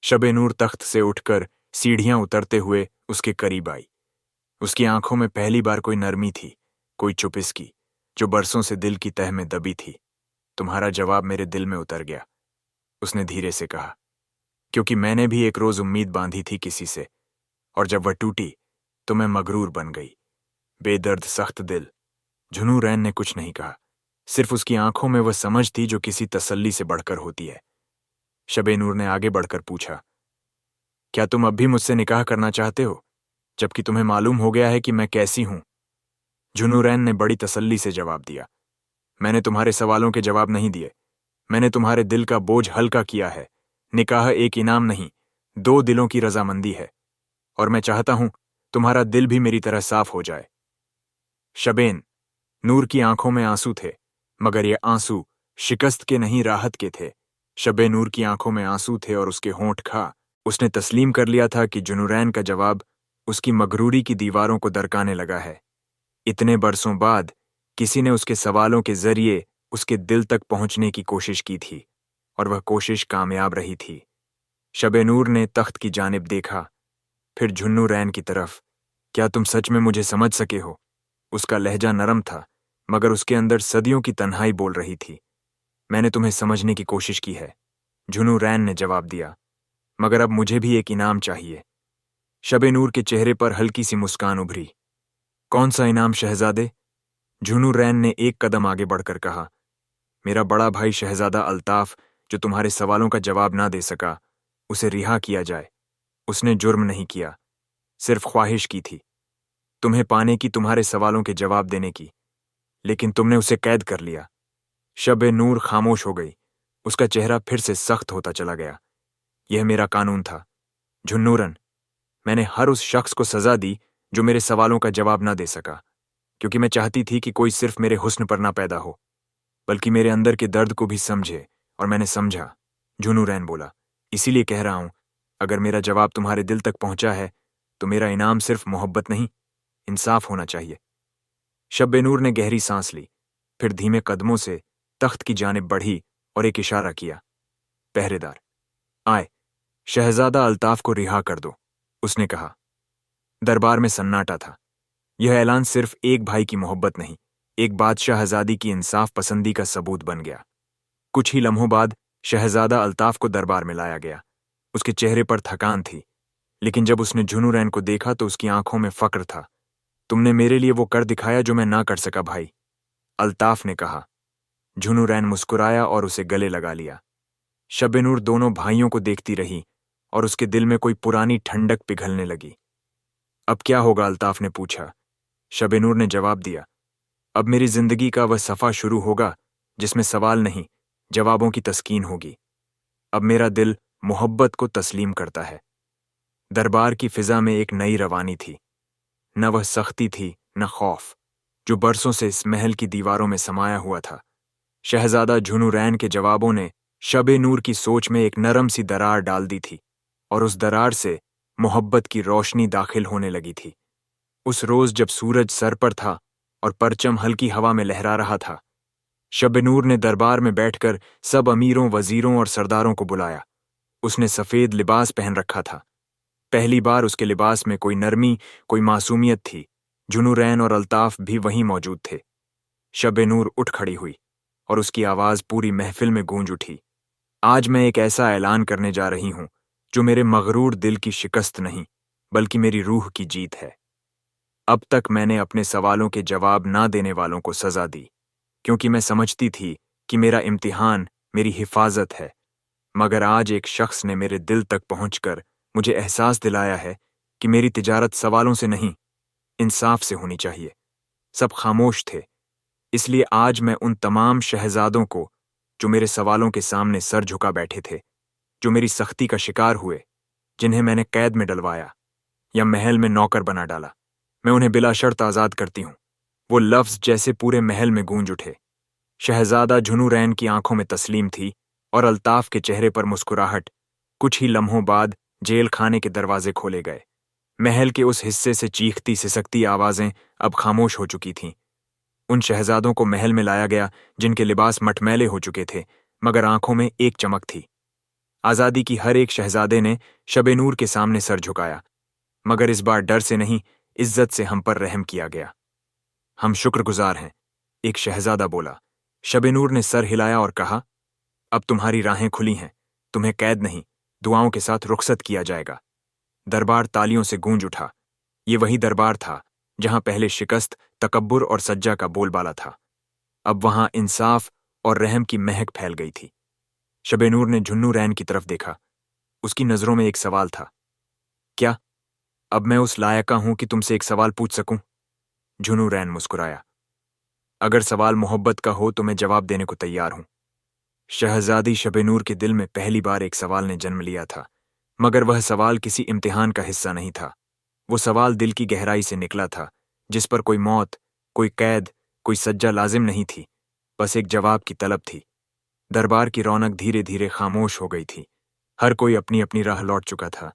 شب نور تخت سے اٹھ کر سیڑھیاں اترتے ہوئے اس کے قریب آئی۔ اس کی آنکھوں میں پہلی بار کوئی نرمی تھی، کوئی چپسکی جو برسوں سے دل کی تہہ میں دبی تھی۔ تمہارا جواب میرے دل میں اتر گیا، اس نے دھیرے سے کہا، کیونکہ میں نے بھی ایک روز امید باندھی تھی کسی سے، اور جب وہ ٹوٹی تو میں مغرور بن گئی، بے درد سخت دل۔ جھنو رین نے کچھ نہیں کہا، صرف اس کی آنکھوں میں وہ سمجھ تھی جو کسی تسلی سے بڑھ کر ہوتی ہے۔ شب نور نے آگے بڑھ کر پوچھا، کیا تم اب بھی مجھ سے نکاح کرنا چاہتے ہو، جبکہ تمہیں معلوم ہو گیا ہے کہ میں کیسی ہوں؟ جھنو رین نے بڑی تسلی سے جواب دیا، میں نے تمہارے سوالوں کے جواب نہیں دیے، میں نے تمہارے دل کا بوجھ ہلکا کیا ہے۔ نکاح ایک انعام نہیں، دو دلوں کی رضامندی ہے، اور میں چاہتا ہوں تمہارا دل بھی میری طرح صاف ہو جائے۔ شبین نور کی آنکھوں میں آنسو تھے، مگر یہ آنسو شکست کے نہیں، راحت کے تھے۔ شب نور کی آنکھوں میں آنسو تھے اور اس کے ہونٹ کھا۔ اس نے تسلیم کر لیا تھا کہ جھنو رین کا جواب اس کی مغروری کی دیواروں کو درکانے لگا ہے۔ اتنے برسوں بعد کسی نے اس کے سوالوں کے ذریعے اس کے دل تک پہنچنے کی کوشش کی تھی، اور وہ کوشش کامیاب رہی تھی۔ شب نور نے تخت کی جانب دیکھا، پھر جھنو رین کی طرف۔ کیا تم سچ میں مجھے سمجھ سکے ہو؟ اس کا لہجہ نرم تھا، مگر اس کے اندر صدیوں کی تنہائی بول رہی تھی۔ میں نے تمہیں سمجھنے کی کوشش کی ہے، جھنو رین نے جواب دیا، مگر اب مجھے بھی ایک انعام چاہیے۔ شب نور کے چہرے پر ہلکی سی مسکان ابھری۔ کون سا انعام شہزادے؟ جھنو رین نے ایک قدم آگے بڑھ کر کہا، میرا بڑا بھائی شہزادہ الطاف جو تمہارے سوالوں کا جواب نہ دے سکا، اسے رہا کیا جائے۔ اس نے جرم نہیں کیا، صرف خواہش کی تھی، تمہیں پانے کی، تمہارے سوالوں کے جواب دینے کی، لیکن تم نے اسے قید کر لیا۔ شب نور خاموش ہو گئی، اس کا چہرہ پھر سے سخت ہوتا چلا گیا۔ یہ میرا قانون تھا جھنورن، میں نے ہر اس شخص کو سزا دی جو میرے سوالوں کا جواب نہ دے سکا، کیونکہ میں چاہتی تھی کہ کوئی صرف میرے حسن پر نہ پیدا ہو، بلکہ میرے اندر کے درد کو بھی سمجھے، اور میں نے سمجھا۔ جھنو رین بولا، اسی لیے کہہ رہا ہوں، اگر میرا جواب تمہارے دل تک پہنچا ہے تو میرا انعام صرف محبت نہیں، انصاف ہونا چاہیے۔ شب نور نے گہری سانس لی، پھر دھیمے قدموں سے تخت کی جانب بڑھی اور ایک اشارہ کیا۔ پہرے دار آئے، شہزادہ الطاف کو رہا کر دو، اس نے کہا۔ دربار میں سناٹا تھا۔ یہ اعلان صرف ایک بھائی کی محبت نہیں، ایک بادشاہ آزادی کی انصاف پسندی کا ثبوت بن گیا۔ کچھ ہی لمحوں بعد شہزادہ الطاف کو دربار میں لایا گیا۔ اس کے چہرے پر تھکان تھی، لیکن جب اس نے جھنو رین کو دیکھا تو اس کی آنکھوں میں فخر تھا۔ تم نے میرے لیے وہ کر دکھایا جو میں نہ کر سکا بھائی، الطاف نے کہا۔ جھنو رین مسکرایا اور اسے گلے لگا لیا۔ شب نور دونوں بھائیوں کو دیکھتی رہی اور اس کے دل میں کوئی پرانی ٹھنڈک پگھلنے لگی۔ اب کیا ہوگا؟ الطاف نے پوچھا۔ شب نور نے جواب دیا، اب میری زندگی کا وہ صفحہ شروع ہوگا جس میں سوال نہیں، جوابوں کی تسکین ہوگی۔ اب میرا دل محبت کو تسلیم کرتا ہے۔ دربار کی فضا میں ایک نئی روانی تھی، نہ وہ سختی تھی نہ خوف جو برسوں سے اس محل کی دیواروں میں سمایا ہوا تھا۔ شہزادہ جھنو رین کے جوابوں نے شب نور کی سوچ میں ایک نرم سی درار ڈال دی تھی، اور اس درار سے محبت کی روشنی داخل ہونے لگی تھی۔ اس روز جب سورج سر پر تھا اور پرچم ہلکی ہوا میں لہرا رہا تھا، شب نور نے دربار میں بیٹھ کر سب امیروں، وزیروں اور سرداروں کو بلایا۔ اس نے سفید لباس پہن رکھا تھا، पहली बार उसके लिबास में कोई नरमी, कोई मासूमियत थी। जुनूरैन और अल्ताफ भी वहीं मौजूद थे। शब नूर उठ खड़ी हुई और उसकी आवाज पूरी महफिल में गूंज उठी। आज मैं एक ऐसा ऐलान करने जा रही हूं जो मेरे मगरूर दिल की शिकस्त नहीं, बल्कि मेरी रूह की जीत है। अब तक मैंने अपने सवालों के जवाब ना देने वालों को सजा दी, क्योंकि मैं समझती थी कि मेरा इम्तिहान मेरी हिफाजत है। मगर आज एक शख्स ने मेरे दिल तक पहुंचकर मुझे एहसास दिलाया है कि मेरी तिजारत सवालों से नहीं, इंसाफ से होनी चाहिए। सब खामोश थे, इसलिए आज मैं उन तमाम शहजादों को जो मेरे सवालों के सामने सर झुका बैठे थे, जो मेरी सख्ती का शिकार हुए, जिन्हें मैंने कैद में डलवाया या महल में नौकर बना डाला, मैं उन्हें बिला शर्त आजाद करती हूं। वो लफ्ज जैसे पूरे महल में गूंज उठे। शहजादा जुनूरैन की आंखों में तस्लीम थी और अल्ताफ के चेहरे पर मुस्कुराहट। कुछ ही लम्हों बाद जेल खाने के दरवाजे खोले गए। महल के उस हिस्से से चीखती सिसकती आवाजें अब खामोश हो चुकी थीं। उन शहजादों को महल में लाया गया जिनके लिबास मटमैले हो चुके थे, मगर आंखों में एक चमक थी। आजादी की हर एक शहजादे ने शब नूर के सामने सर झुकाया, मगर इस बार डर से नहीं, इज्जत से हम पर रहम किया गया। हम शुक्रगुजार हैं, एक शहजादा बोला। शब नूर ने सर हिलाया और कहा, अब तुम्हारी राहें खुली हैं, तुम्हें कैद नहीं, दुआओं के साथ रुखसत किया जाएगा। दरबार तालियों से गूंज उठा। ये वही दरबार था जहां पहले शिकस्त, तकब्बुर और सज्जा का बोलबाला था। अब वहां इंसाफ और रहम की महक फैल गई थी। शब नूर ने जुन्नूरैन की तरफ देखा। उसकी नजरों में एक सवाल था। क्या अब मैं उस लायका हूं कि तुमसे एक सवाल पूछ सकूं? जुन्नूरैन मुस्कुराया। अगर सवाल मोहब्बत का हो तो मैं जवाब देने को तैयार हूं। शहजादी शब नूर के दिल में पहली बार एक सवाल ने जन्म लिया था, मगर वह सवाल किसी इम्तिहान का हिस्सा नहीं था। वो सवाल दिल की गहराई से निकला था, जिस पर कोई मौत, कोई कैद, कोई सज्जा लाजिम नहीं थी, बस एक जवाब की तलब थी। दरबार की रौनक धीरे धीरे खामोश हो गई थी। हर कोई अपनी अपनी राह लौट चुका था।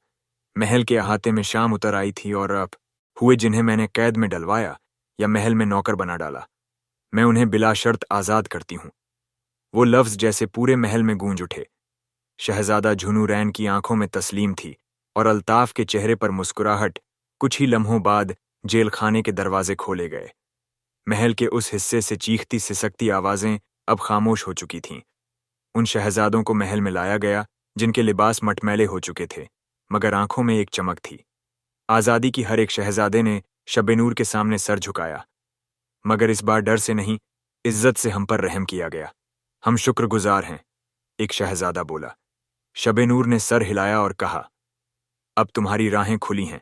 महल के अहाते में शाम उतर आई थी और अब हुए जिन्हें मैंने कैद में डलवाया या महल में नौकर बना डाला, मैं उन्हें बिला शर्त आजाद करती हूं। वो लफ्ज जैसे पूरे महल में गूंज उठे। शहजादा जुनूरैन की आंखों में तस्लीम थी और अल्ताफ के चेहरे पर मुस्कुराहट। कुछ ही लम्हों बाद जेल खाने के दरवाजे खोले गए। महल के उस हिस्से से चीखती सिसकती आवाजें अब खामोश हो चुकी थीं। उन शहजादों को महल में लाया गया जिनके लिबास मटमैले हो चुके थे, मगर आंखों में एक चमक थी। आजादी की हर एक शहजादे ने शब नूर के सामने सर झुकाया, मगर इस बार डर से नहीं, इज्जत से हम पर रहम किया गया। हम शुक्रगुजार हैं, एक शहजादा बोला। शब नूर ने सर हिलाया और कहा, अब तुम्हारी राहें खुली हैं,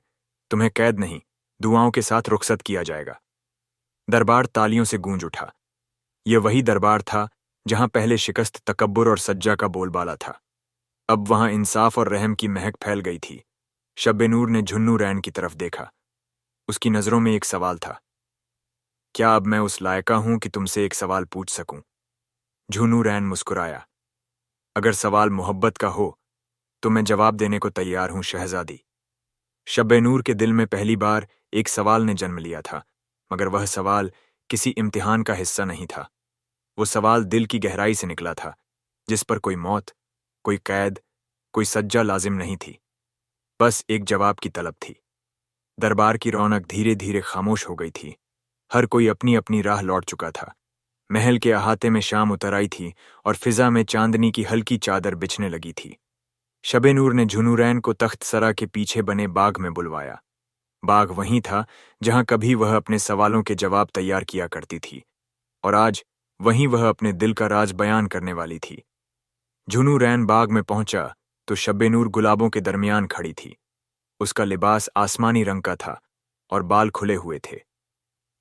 तुम्हें कैद नहीं, दुआओं के साथ रुखसत किया जाएगा। दरबार तालियों से गूंज उठा। यह वही दरबार था जहां पहले शिकस्त, तकब्बुर और सज्जा का बोलबाला था। अब वहां इंसाफ और रहम की महक फैल गई थी। शब नूर ने जुन्नूरैन की तरफ देखा। उसकी नजरों में एक सवाल था। क्या अब मैं उस लायका हूं कि तुमसे एक सवाल पूछ सकूं? जुन्नूरैन मुस्कुराया। अगर सवाल मोहब्बत का हो तो मैं जवाब देने को तैयार हूं, शहजादी। शब नूर के दिल में पहली बार एक सवाल ने जन्म लिया था, मगर वह सवाल किसी इम्तिहान का हिस्सा नहीं था। वो सवाल दिल की गहराई से निकला था, जिस पर कोई मौत, कोई कैद, कोई सज्जा लाजिम नहीं थी, बस एक जवाब की तलब थी। दरबार की रौनक धीरे धीरे खामोश हो गई थी। हर कोई अपनी अपनी राह लौट चुका था। महल के अहाते में शाम उतर आई थी और फिजा में चांदनी की हल्की चादर बिछने लगी थी। शब नूर ने जुनूरैन को तख्त सरा के पीछे बने बाग में बुलवाया। बाग वहीं था जहां कभी वह अपने सवालों के जवाब तैयार किया करती थी, और आज वहीं वह अपने दिल का राज बयान करने वाली थी। जुनूरैन बाग में पहुंचा तो शब नूर गुलाबों के दरमियान खड़ी थी। उसका लिबास आसमानी रंग का था और बाल खुले हुए थे।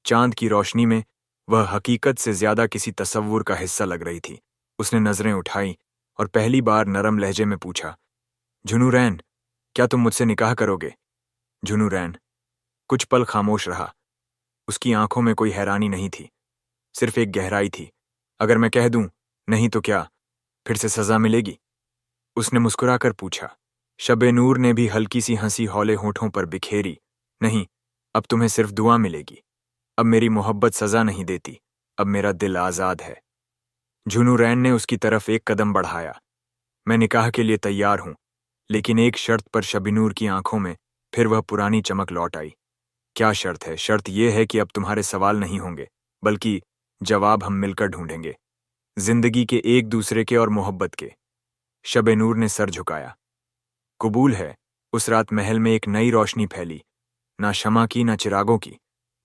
चांद की रोशनी में वह हकीकत से ज्यादा किसी तसव्वुर का हिस्सा लग रही थी। उसने नजरें उठाई और पहली बार नरम लहजे में पूछा, जुनूरैन, क्या तुम मुझसे निकाह करोगे? जुनूरैन कुछ पल खामोश रहा। उसकी आंखों में कोई हैरानी नहीं थी, सिर्फ एक गहराई थी। अगर मैं कह दूं नहीं तो क्या फिर से सजा मिलेगी? उसने मुस्कुराकर पूछा। शब नूर ने भी हल्की सी हंसी हौले होठों पर बिखेरी। नहीं, अब तुम्हें सिर्फ दुआ मिलेगी। अब मेरी मोहब्बत सजा नहीं देती, अब मेरा दिल आजाद है। जुनूरैन ने उसकी तरफ एक कदम बढ़ाया। मैं निकाह के लिए तैयार हूं, लेकिन एक शर्त पर शबे नूर की आंखों में फिर वह पुरानी चमक लौट आई। क्या शर्त है? शर्त यह है कि अब तुम्हारे सवाल नहीं होंगे, बल्कि जवाब हम मिलकर ढूंढेंगे, जिंदगी के, एक दूसरे के और मोहब्बत के। शबे नूर ने सर झुकाया। कबूल है। उस रात महल में एक नई रोशनी फैली, ना शमा की ना चिरागों की,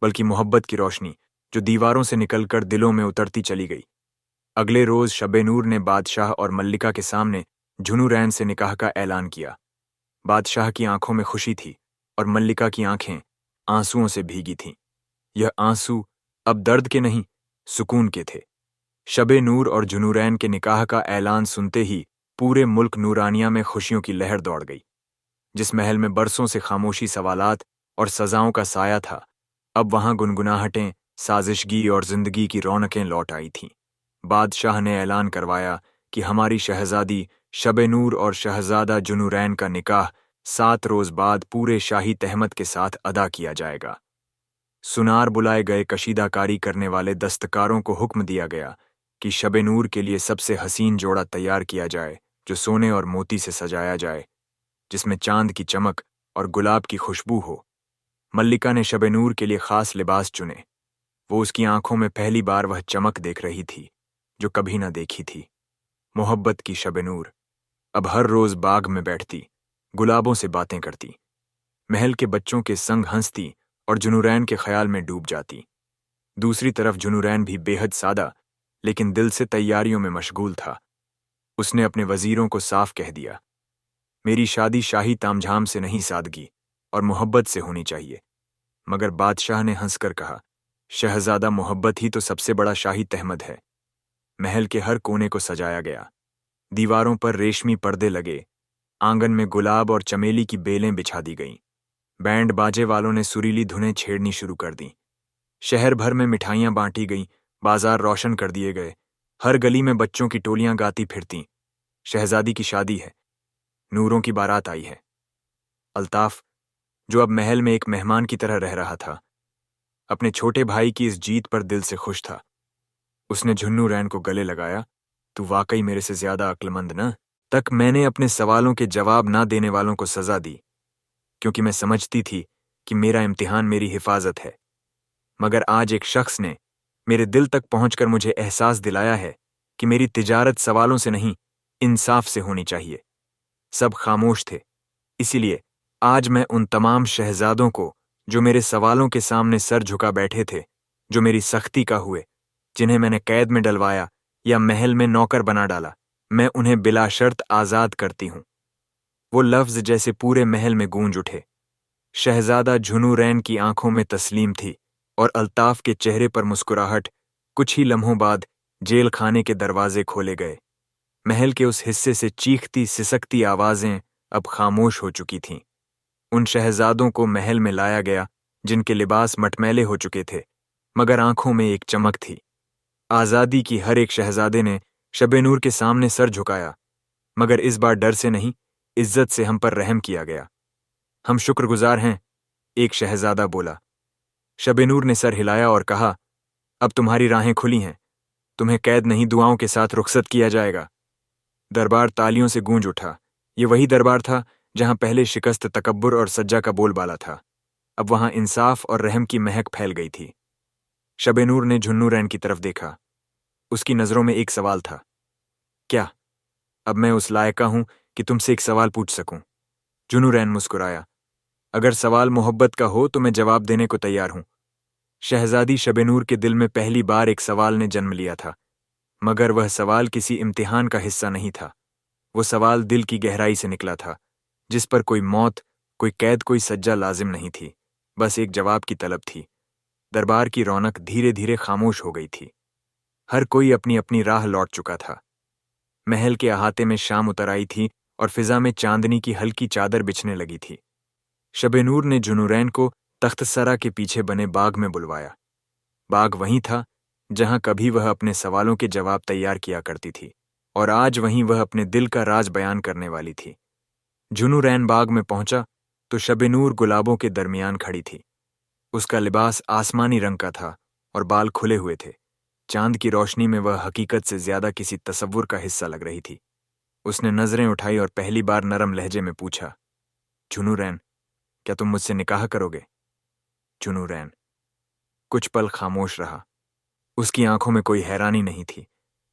बल्कि मोहब्बत की रोशनी जो दीवारों से निकलकर दिलों में उतरती चली गई। अगले रोज शबे नूर ने बादशाह और मल्लिका के सामने झुनूरैन से निकाह का ऐलान किया। बादशाह की आंखों में खुशी थी और मल्लिका की आंखें आंसुओं से भीगी थीं। यह आंसू अब दर्द के नहीं, सुकून के थे। शबे नूर और झुनूरैन के निकाह का ऐलान सुनते ही पूरे मुल्क नूरानिया में खुशियों की लहर दौड़ गई। जिस महल में बरसों से खामोशी, सवालात और सजाओं का साया था, अब वहां गुनगुनाहटें, साजिशगी और जिंदगी की रौनकें लौट आई थीं। बादशाह ने ऐलान करवाया कि हमारी शहजादी शबे नूर और शहजादा झुनूरैन का निकाह 7 रोज बाद पूरे शाही तहमत के साथ अदा किया जाएगा। सुनार बुलाए गए कशीदाकारी करने वाले दस्तकारों को हुक्म दिया गया कि शबे नूर के लिए सबसे हसीन जोड़ा तैयार किया जाए, जो सोने और मोती से सजाया जाए, जिसमें चांद की चमक और गुलाब की खुशबू हो। मल्लिका ने शबे नूर के लिए खास लिबास चुने। वो उसकी आंखों में पहली बार वह चमक देख रही थी जो कभी न देखी थी। मोहब्बत की शबे नूर अब हर रोज बाग में बैठती, गुलाबों से बातें करती, महल के बच्चों के संग हंसती और झुनूरैन के ख्याल में डूब जाती। दूसरी तरफ झुनूरैन भी बेहद सादा लेकिन दिल से तैयारियों में मशगूल था। उसने अपने वजीरों को साफ कह दिया, मेरी शादी शाही तामझाम से नहीं, सादगी और मोहब्बत से होनी चाहिए। मगर बादशाह ने हंसकर कहा, शहजादा, मोहब्बत ही तो सबसे बड़ा शाही तहमद है। महल के हर कोने को सजाया गया, दीवारों पर रेशमी पर्दे लगे, आंगन में गुलाब और चमेली की बेलें बिछा दी गईं, बैंड बाजे वालों ने सुरीली धुनें छेड़नी शुरू कर दी, शहर भर में मिठाइयां बांटी गईं, बाजार रोशन कर दिए गए, हर गली में बच्चों की टोलियां गाती फिरतीं। शहजादी की शादी है, नूरों की बारात आई है। अल्ताफ, जो अब महल में एक मेहमान की तरह रह रहा था, अपने छोटे भाई की इस जीत पर दिल से खुश था। उसने झुन्नूरैन को गले लगाया, तू वाकई मेरे से ज्यादा अक्लमंद न। तक मैंने अपने सवालों के जवाब ना देने वालों को सजा दी, क्योंकि मैं समझती थी कि मेरा इम्तिहान मेरी हिफाजत है। मगर आज एक शख्स ने मेरे दिल तक पहुंचकर मुझे एहसास दिलाया है कि मेरी तिजारत सवालों से नहीं, इंसाफ से होनी चाहिए। सब खामोश थे, इसीलिए आज मैं उन तमाम शहजादों को जो मेरे सवालों के सामने सर झुका बैठे थे, जो मेरी सख्ती का हुए, जिन्हें मैंने कैद में डलवाया या महल में नौकर बना डाला, मैं उन्हें बिला शर्त आजाद करती हूं। वो लफ्ज जैसे पूरे महल में गूंज उठे। शहजादा झुनूरैन की आंखों में तस्लीम थी और अल्ताफ के चेहरे पर मुस्कुराहट। कुछ ही लम्हों बाद जेल खाने के दरवाजे खोले गए। महल के उस हिस्से से चीखती सिसकती आवाजें अब खामोश हो चुकी थीं। उन शहजादों को महल में लाया गया जिनके लिबास मटमैले हो चुके थे, मगर आंखों में एक चमक थी। आजादी की हर एक शहजादे ने शबे नूर के सामने सर झुकाया, मगर इस बार डर से नहीं, इज्जत से हम पर रहम किया गया। हम शुक्रगुजार हैं, एक शहजादा बोला। शबे नूर ने सर हिलाया और कहा, अब तुम्हारी राहें खुली हैं, तुम्हें कैद नहीं, दुआओं के साथ रुखसत किया जाएगा। दरबार तालियों से गूंज उठा। ये वही दरबार था जहां पहले शिकस्त, तकब्बुर और सज्जा का बोलबाला था। अब वहां इंसाफ और रहम की महक फैल गई थी। शबे नूर ने झुन्नूरैन की तरफ देखा। उसकी नजरों में एक सवाल था, क्या अब मैं उस लायका हूं कि तुमसे एक सवाल पूछ सकूं? झुन्नूरैन मुस्कुराया, अगर सवाल मोहब्बत का हो तो मैं जवाब देने को तैयार हूं। शहजादी शबे नूर के दिल में पहली बार एक सवाल ने जन्म लिया था, मगर वह सवाल किसी इम्तिहान का हिस्सा नहीं था। वो सवाल दिल की गहराई से निकला था, जिस पर कोई मौत, कोई कैद, कोई सज्जा लाजिम नहीं थी। बस एक जवाब की तलब थी। दरबार की रौनक धीरे धीरे खामोश हो गई थी। हर कोई अपनी अपनी राह लौट चुका था। महल के अहाते में शाम उतर आई थी और फिजा में चांदनी की हल्की चादर बिछने लगी थी। शबे नूर ने झुनूरैन को तख्तसरा के पीछे बने बाग में बुलवाया। बाग वहीं था जहां कभी वह अपने सवालों के जवाब तैयार किया करती थी, और आज वहीं वह अपने दिल का राज बयान करने वाली थी। झुनूरैन बाग में पहुंचा तो शबे नूर गुलाबों के दरमियान खड़ी थी। उसका लिबास आसमानी रंग का था और बाल खुले हुए थे। चांद की रोशनी में वह हकीकत से ज्यादा किसी तसव्वुर का हिस्सा लग रही थी। उसने नजरें उठाई और पहली बार नरम लहजे में पूछा, झुनूरैन, क्या तुम मुझसे निकाह करोगे? झुनूरैन कुछ पल खामोश रहा। उसकी आंखों में कोई हैरानी नहीं थी,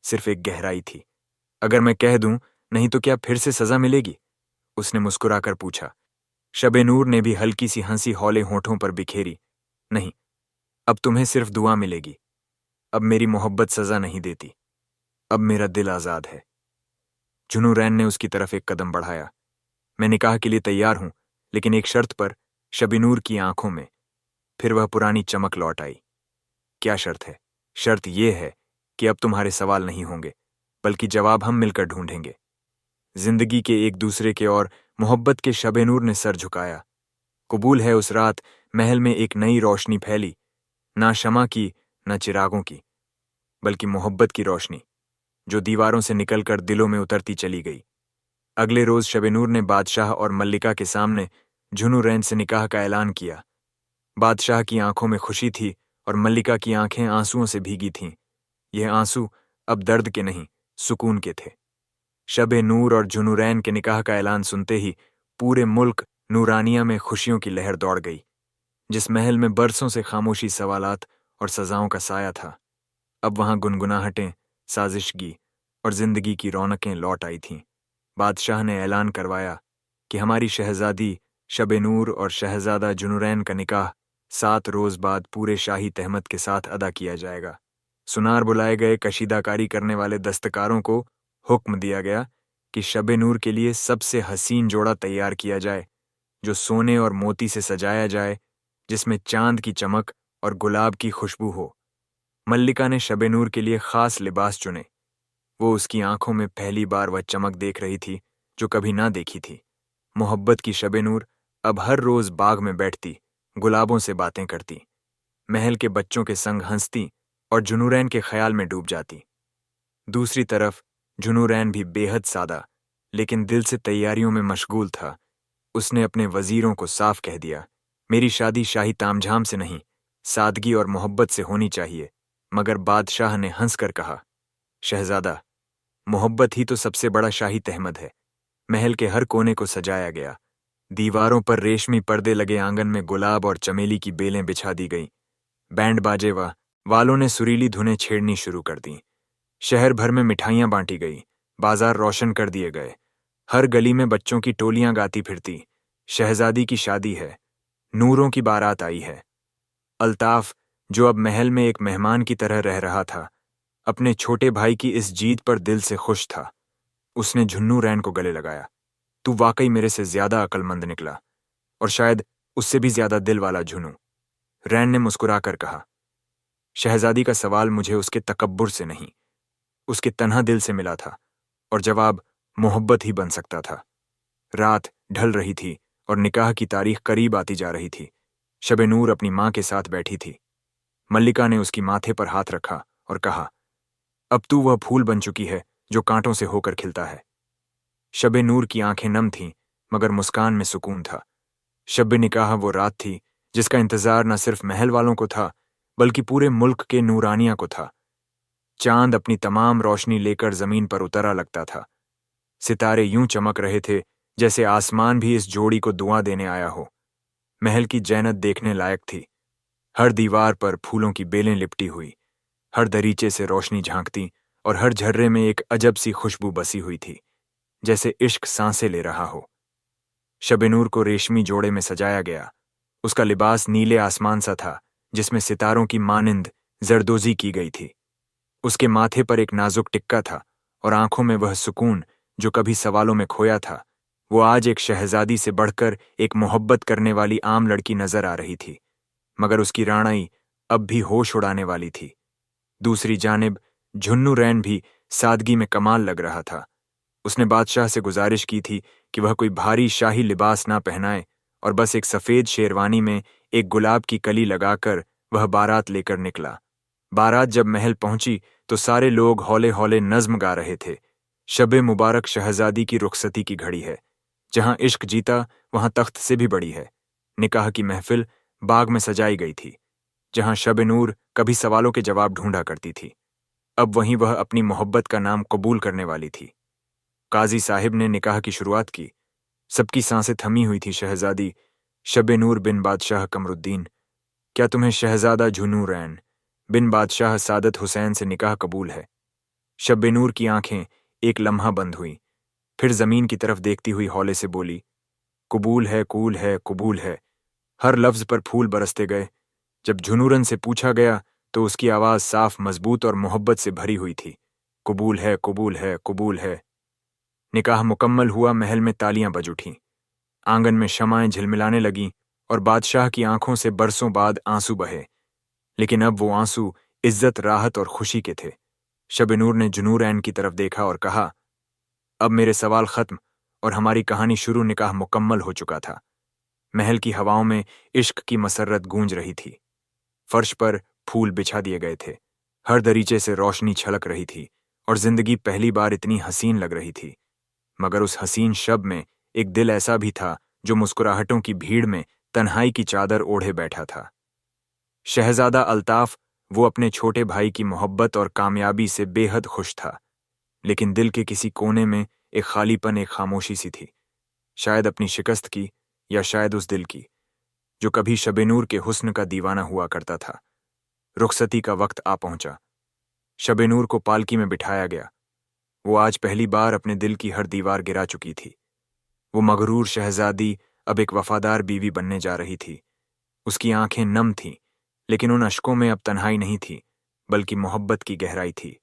सिर्फ एक गहराई थी। अगर मैं कह दूं नहीं तो क्या फिर से सजा मिलेगी? उसने मुस्कुराकर पूछा। शबे नूर ने भी हल्की सी हंसी हौले होठों पर बिखेरी। नहीं, अब तुम्हें सिर्फ दुआ मिलेगी। अब मेरी मोहब्बत सजा नहीं देती, अब मेरा दिल आजाद है। झुनूरैन ने उसकी तरफ एक कदम बढ़ाया। मैं निकाह के लिए तैयार हूं, लेकिन एक शर्त पर। शबे नूर की आंखों में फिर वह पुरानी चमक लौट आई। क्या शर्त है? शर्त यह है कि अब तुम्हारे सवाल नहीं होंगे, बल्कि जवाब हम मिलकर ढूंढेंगे। जिंदगी के एक दूसरे के और मोहब्बत के। शबे नूर ने सर झुकाया। कबूल है, उस रात महल में एक नई रोशनी फैली, ना शमा की ना चिरागों की, बल्कि मोहब्बत की रोशनी, जो दीवारों से निकलकर दिलों में उतरती चली गई। अगले रोज शबे नूर ने बादशाह और मल्लिका के सामने झुनूरैन से निकाह का ऐलान किया। बादशाह की आंखों में खुशी थी और मल्लिका की आंखें आंसुओं से भीगी थीं। यह आंसू अब दर्द के नहीं, सुकून के थे। शबे नूर और झुनूरैन के निकाह का ऐलान सुनते ही पूरे मुल्क नूरानिया में खुशियों की लहर दौड़ गई। जिस महल में बरसों से खामोशी, सवालात और सजाओं का साया था, अब वहां गुनगुनाहटें, साजिशगी और जिंदगी की रौनकें लौट आई थीं। बादशाह ने ऐलान करवाया कि हमारी शहजादी शबे नूर और शहजादा झुनूरैन का निकाह 7 रोज बाद पूरे शाही तहमत के साथ अदा किया जाएगा। सुनार बुलाए गए कशीदाकारी करने वाले दस्तकारों को हुक्म दिया गया कि शबे नूर के लिए सबसे हसीन जोड़ा तैयार किया जाए, जो सोने और मोती से सजाया जाए, जिसमें चांद की चमक और गुलाब की खुशबू हो। मल्लिका ने शबे नूर के लिए खास लिबास चुने। वो उसकी आंखों में पहली बार वह चमक देख रही थी जो कभी ना देखी थी। मोहब्बत की शबे नूर अब हर रोज बाग में बैठती, गुलाबों से बातें करती, महल के बच्चों के संग हंसती और झुनूरैन के ख्याल में डूब जाती। दूसरी तरफ झुनूरैन भी बेहद सादा, लेकिन दिल से तैयारियों में मशगूल था। उसने अपने वजीरों को साफ कह दिया, मेरी शादी शाही तामझाम से नहीं, सादगी और मोहब्बत से होनी चाहिए। मगर बादशाह ने हंसकर कहा, शहजादा, मोहब्बत ही तो सबसे बड़ा शाही तहमद है। महल के हर कोने को सजाया गया, दीवारों पर रेशमी पर्दे लगे, आंगन में गुलाब और चमेली की बेलें बिछा दी गईं। बैंड बाजे वालों ने सुरीली धुनें छेड़नी शुरू कर दी। शहर भर में मिठाइयां बांटी गई, बाजार रोशन कर दिए गए। हर गली में बच्चों की टोलियां गाती फिरती, शहजादी की शादी है, नूरों की बारात आई है। अल्ताफ, जो अब महल में एक मेहमान की तरह रह रहा था, अपने छोटे भाई की इस जीत पर दिल से खुश था। उसने झुन्नूरैन को गले लगाया। तू वाकई मेरे से ज्यादा अक्लमंद निकला, और शायद उससे भी ज्यादा दिल वाला झुनू। रैन ने मुस्कुराकर कहा, शहजादी का सवाल मुझे उसके तकब्बुर से नहीं, उसके तन्हा दिल से मिला था, और जवाब मोहब्बत ही बन सकता था। रात ढल रही थी और निकाह की तारीख करीब आती जा रही थी। शबे नूर अपनी मां के साथ बैठी थी। मल्लिका ने उसकी माथे पर हाथ रखा और कहा, अब तू वह फूल बन चुकी है जो कांटों से होकर खिलता है। शबे नूर की आंखें नम थीं, मगर मुस्कान में सुकून था। शब निकाह वो रात थी जिसका इंतजार न सिर्फ महल वालों को था, बल्कि पूरे मुल्क के नूरानिया को था। चांद अपनी तमाम रोशनी लेकर जमीन पर उतरा लगता था। सितारे यूं चमक रहे थे जैसे आसमान भी इस जोड़ी को दुआ देने आया हो। महल की जैनत देखने लायक थी। हर दीवार पर फूलों की बेलें लिपटी हुई, हर दरीचे से रोशनी झांकती और हर झर्रे में एक अजब सी खुशबू बसी हुई थी, जैसे इश्क सांसें ले रहा हो। शबे नूर को रेशमी जोड़े में सजाया गया। उसका लिबास नीले आसमान सा था, जिसमें सितारों की मानिंद जरदोजी की गई थी। उसके माथे पर एक नाजुक टिक्का था और आंखों में वह सुकून जो कभी सवालों में खोया था। वो आज एक शहजादी से बढ़कर एक मोहब्बत करने वाली आम लड़की नजर आ रही थी, मगर उसकी राणाई अब भी होश उड़ाने वाली थी। दूसरी जानिब झुन्नूरैन भी सादगी में कमाल लग रहा था। उसने बादशाह से गुजारिश की थी कि वह कोई भारी शाही लिबास ना पहनाए और बस एक सफेद शेरवानी में एक गुलाब की कली लगाकर वह बारात लेकर निकला। बारात जब महल पहुंची तो सारे लोग हौले हौले नज्म गा रहे थे। शबे मुबारक शहजादी की रुखसती की घड़ी है। जहां इश्क जीता वहां तख्त से भी बड़ी है। निकाह की महफिल बाग में सजाई गई थी। जहां शबे नूर कभी सवालों के जवाब ढूंढा करती थी, अब वहीं वह अपनी मोहब्बत का नाम कबूल करने वाली थी। काजी साहिब ने निकाह की शुरुआत की। सबकी सांसें थमी हुई थी। शहजादी शब नूर बिन बादशाह कमरुद्दीन, क्या तुम्हें शहजादा झुनूरैन बिन बादशाह सादत हुसैन से निकाह कबूल है? शब नूर की आंखें एक लम्हा बंद हुई, फिर जमीन की तरफ देखती हुई हौले से बोली, कबूल है, कूल है, कबूल है। हर लफ्ज पर फूल बरसते गए। जब झुनूरन से पूछा गया तो उसकी आवाज साफ, मजबूत और मोहब्बत से भरी हुई थी। कबूल है, कबूल है, कबूल है। निकाह मुकम्मल हुआ। महल में तालियां बज उठीं, आंगन में शमाएं झिलमिलाने लगीं और बादशाह की आंखों से बरसों बाद आंसू बहे। लेकिन अब वो आंसू इज्जत, राहत और खुशी के थे। शब नूर ने जुनूरैन की तरफ देखा और कहा, अब मेरे सवाल खत्म और हमारी कहानी शुरू। निकाह मुकम्मल हो चुका था। महल की हवाओं में इश्क की मसरत गूंज रही थी। फर्श पर फूल बिछा दिए गए थे, हर दरीचे से रोशनी छलक रही थी और जिंदगी पहली बार इतनी हसीन लग रही थी। मगर उस हसीन शब में एक दिल ऐसा भी था जो मुस्कुराहटों की भीड़ में तन्हाई की चादर ओढ़े बैठा था। शहजादा अल्ताफ, वो अपने छोटे भाई की मोहब्बत और कामयाबी से बेहद खुश था, लेकिन दिल के किसी कोने में एक खालीपन, एक खामोशी सी थी। शायद अपनी शिकस्त की, या शायद उस दिल की जो कभी शब-ए-नूर के हुस्न का दीवाना हुआ करता था। रुखसती का वक्त आ पहुंचा। शब-ए-नूर को पालकी में बिठाया गया। वो आज पहली बार अपने दिल की हर दीवार गिरा चुकी थी। वो मगरूर शहजादी अब एक वफादार बीवी बनने जा रही थी। उसकी आंखें नम थीं, लेकिन उन अश्कों में अब तन्हाई नहीं थी, बल्कि मोहब्बत की गहराई थी।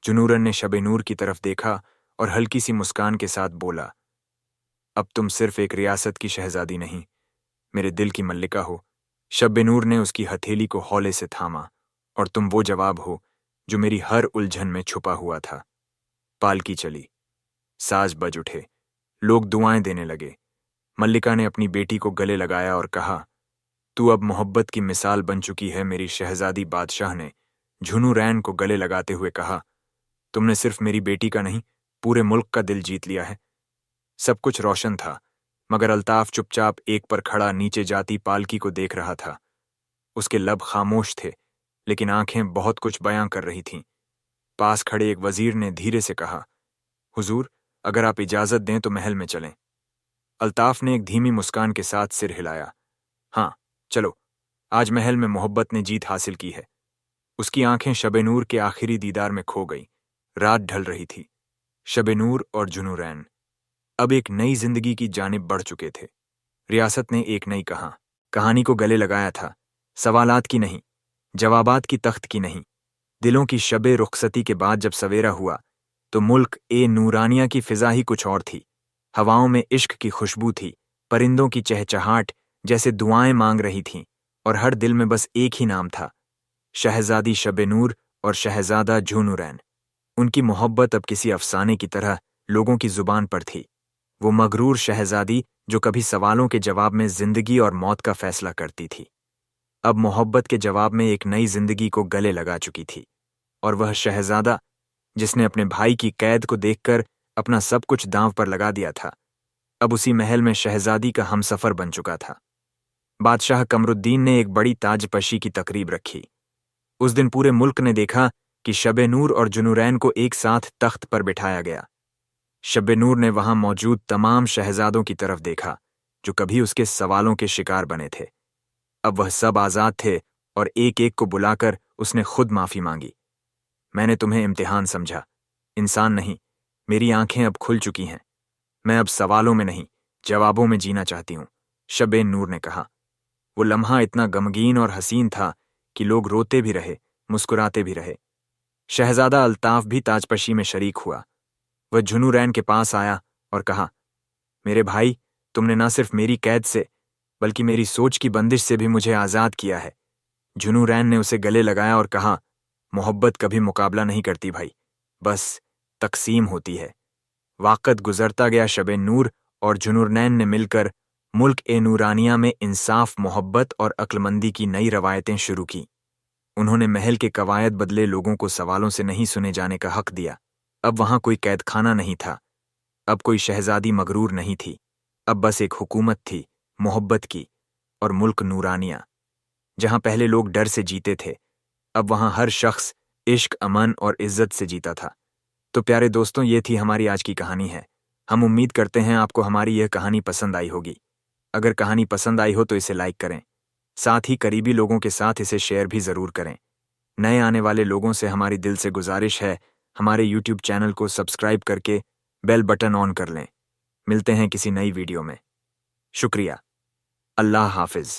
जुनूरन ने शब-ए-नूर की तरफ देखा और हल्की सी मुस्कान के साथ बोला, अब तुम सिर्फ एक रियासत की शहजादी नहीं, मेरे दिल की मल्लिका हो। शब-ए-नूर ने उसकी हथेली को हौले से थामा, और तुम वो जवाब हो जो मेरी हर उलझन में छुपा हुआ था। पालकी चली, साज बज उठे, लोग दुआएं देने लगे। मल्लिका ने अपनी बेटी को गले लगाया और कहा, तू अब मोहब्बत की मिसाल बन चुकी है मेरी शहजादी। बादशाह ने झुनूरैन को गले लगाते हुए कहा, तुमने सिर्फ मेरी बेटी का नहीं, पूरे मुल्क का दिल जीत लिया है। सब कुछ रोशन था, मगर अल्ताफ चुपचाप एक पर खड़ा नीचे जाती पालकी को देख रहा था। उसके लब खामोश थे, लेकिन आंखें बहुत कुछ बयां कर रही थीं। पास खड़े एक वजीर ने धीरे से कहा, हुजूर, अगर आप इजाजत दें तो महल में चलें। अल्ताफ ने एक धीमी मुस्कान के साथ सिर हिलाया, हाँ चलो, आज महल में मोहब्बत ने जीत हासिल की है। उसकी आंखें शब-ए-नूर के आखिरी दीदार में खो गईं। रात ढल रही थी। शब-ए-नूर और जुनूरैन अब एक नई जिंदगी की जानिब बढ़ चुके थे। रियासत ने एक नई कहानी को गले लगाया था। सवालात की नहीं, जवाबात की, तख्त की नहीं, दिलों की। शबे रुखसती के बाद जब सवेरा हुआ तो मुल्क ए नूरानिया की फिजा ही कुछ और थी। हवाओं में इश्क की खुशबू थी, परिंदों की चहचहाट जैसे दुआएं मांग रही थीं, और हर दिल में बस एक ही नाम था, शहजादी शब-ए-नूर और शहजादा झुनूरैन। उनकी मोहब्बत अब किसी अफसाने की तरह लोगों की जुबान पर थी। वो मगरूर शहजादी जो कभी सवालों के जवाब में जिंदगी और मौत का फैसला करती थी, अब मोहब्बत के जवाब में एक नई जिंदगी को गले लगा चुकी थी। और वह शहजादा जिसने अपने भाई की कैद को देखकर अपना सब कुछ दांव पर लगा दिया था, अब उसी महल में शहजादी का हमसफर बन चुका था। बादशाह कमरुद्दीन ने एक बड़ी ताजपशी की तकरीब रखी। उस दिन पूरे मुल्क ने देखा कि शब-ए-नूर और जुनूरैन को एक साथ तख्त पर बिठाया गया। शब-ए-नूर ने वहां मौजूद तमाम शहजादों की तरफ देखा जो कभी उसके सवालों के शिकार बने थे। अब वह सब आजाद थे और एक एक को बुलाकर उसने खुद माफी मांगी। मैंने तुम्हें इम्तिहान समझा, इंसान नहीं। मेरी आंखें अब खुल चुकी हैं। मैं अब सवालों में नहीं, जवाबों में जीना चाहती हूं, शब-ए-नूर ने कहा। वो लम्हा इतना गमगीन और हसीन था कि लोग रोते भी रहे, मुस्कुराते भी रहे। शहजादा अल्ताफ भी ताजपशी में शरीक हुआ। वह झुनूरैन के पास आया और कहा, मेरे भाई, तुमने ना सिर्फ मेरी कैद से बल्कि मेरी सोच की बंदिश से भी मुझे आजाद किया है। झुनूरैन ने उसे गले लगाया और कहा, मोहब्बत कभी मुकाबला नहीं करती भाई, बस तकसीम होती है। वक्त गुजरता गया। शब-ए-नूर और जुनूरैन ने मिलकर मुल्क ए नूरानिया में इंसाफ, मोहब्बत और अक्लमंदी की नई रवायतें शुरू की। उन्होंने महल के कवायद बदले, लोगों को सवालों से नहीं सुने जाने का हक दिया। अब वहां कोई कैदखाना नहीं था, अब कोई शहजादी मगरूर नहीं थी, अब बस एक हुकूमत थी, मोहब्बत की। और मुल्क नूरानिया, जहां पहले लोग डर से जीते थे, अब वहां हर शख्स इश्क, अमन और इज्जत से जीता था। तो प्यारे दोस्तों, ये थी हमारी आज की कहानी है। हम उम्मीद करते हैं आपको हमारी यह कहानी पसंद आई होगी। अगर कहानी पसंद आई हो तो इसे लाइक करें, साथ ही करीबी लोगों के साथ इसे शेयर भी ज़रूर करें। नए आने वाले लोगों से हमारी दिल से गुजारिश है, हमारे यूट्यूब चैनल को सब्सक्राइब करके बेल बटन ऑन कर लें। मिलते हैं किसी नई वीडियो में। शुक्रिया। अल्लाह हाफिज़।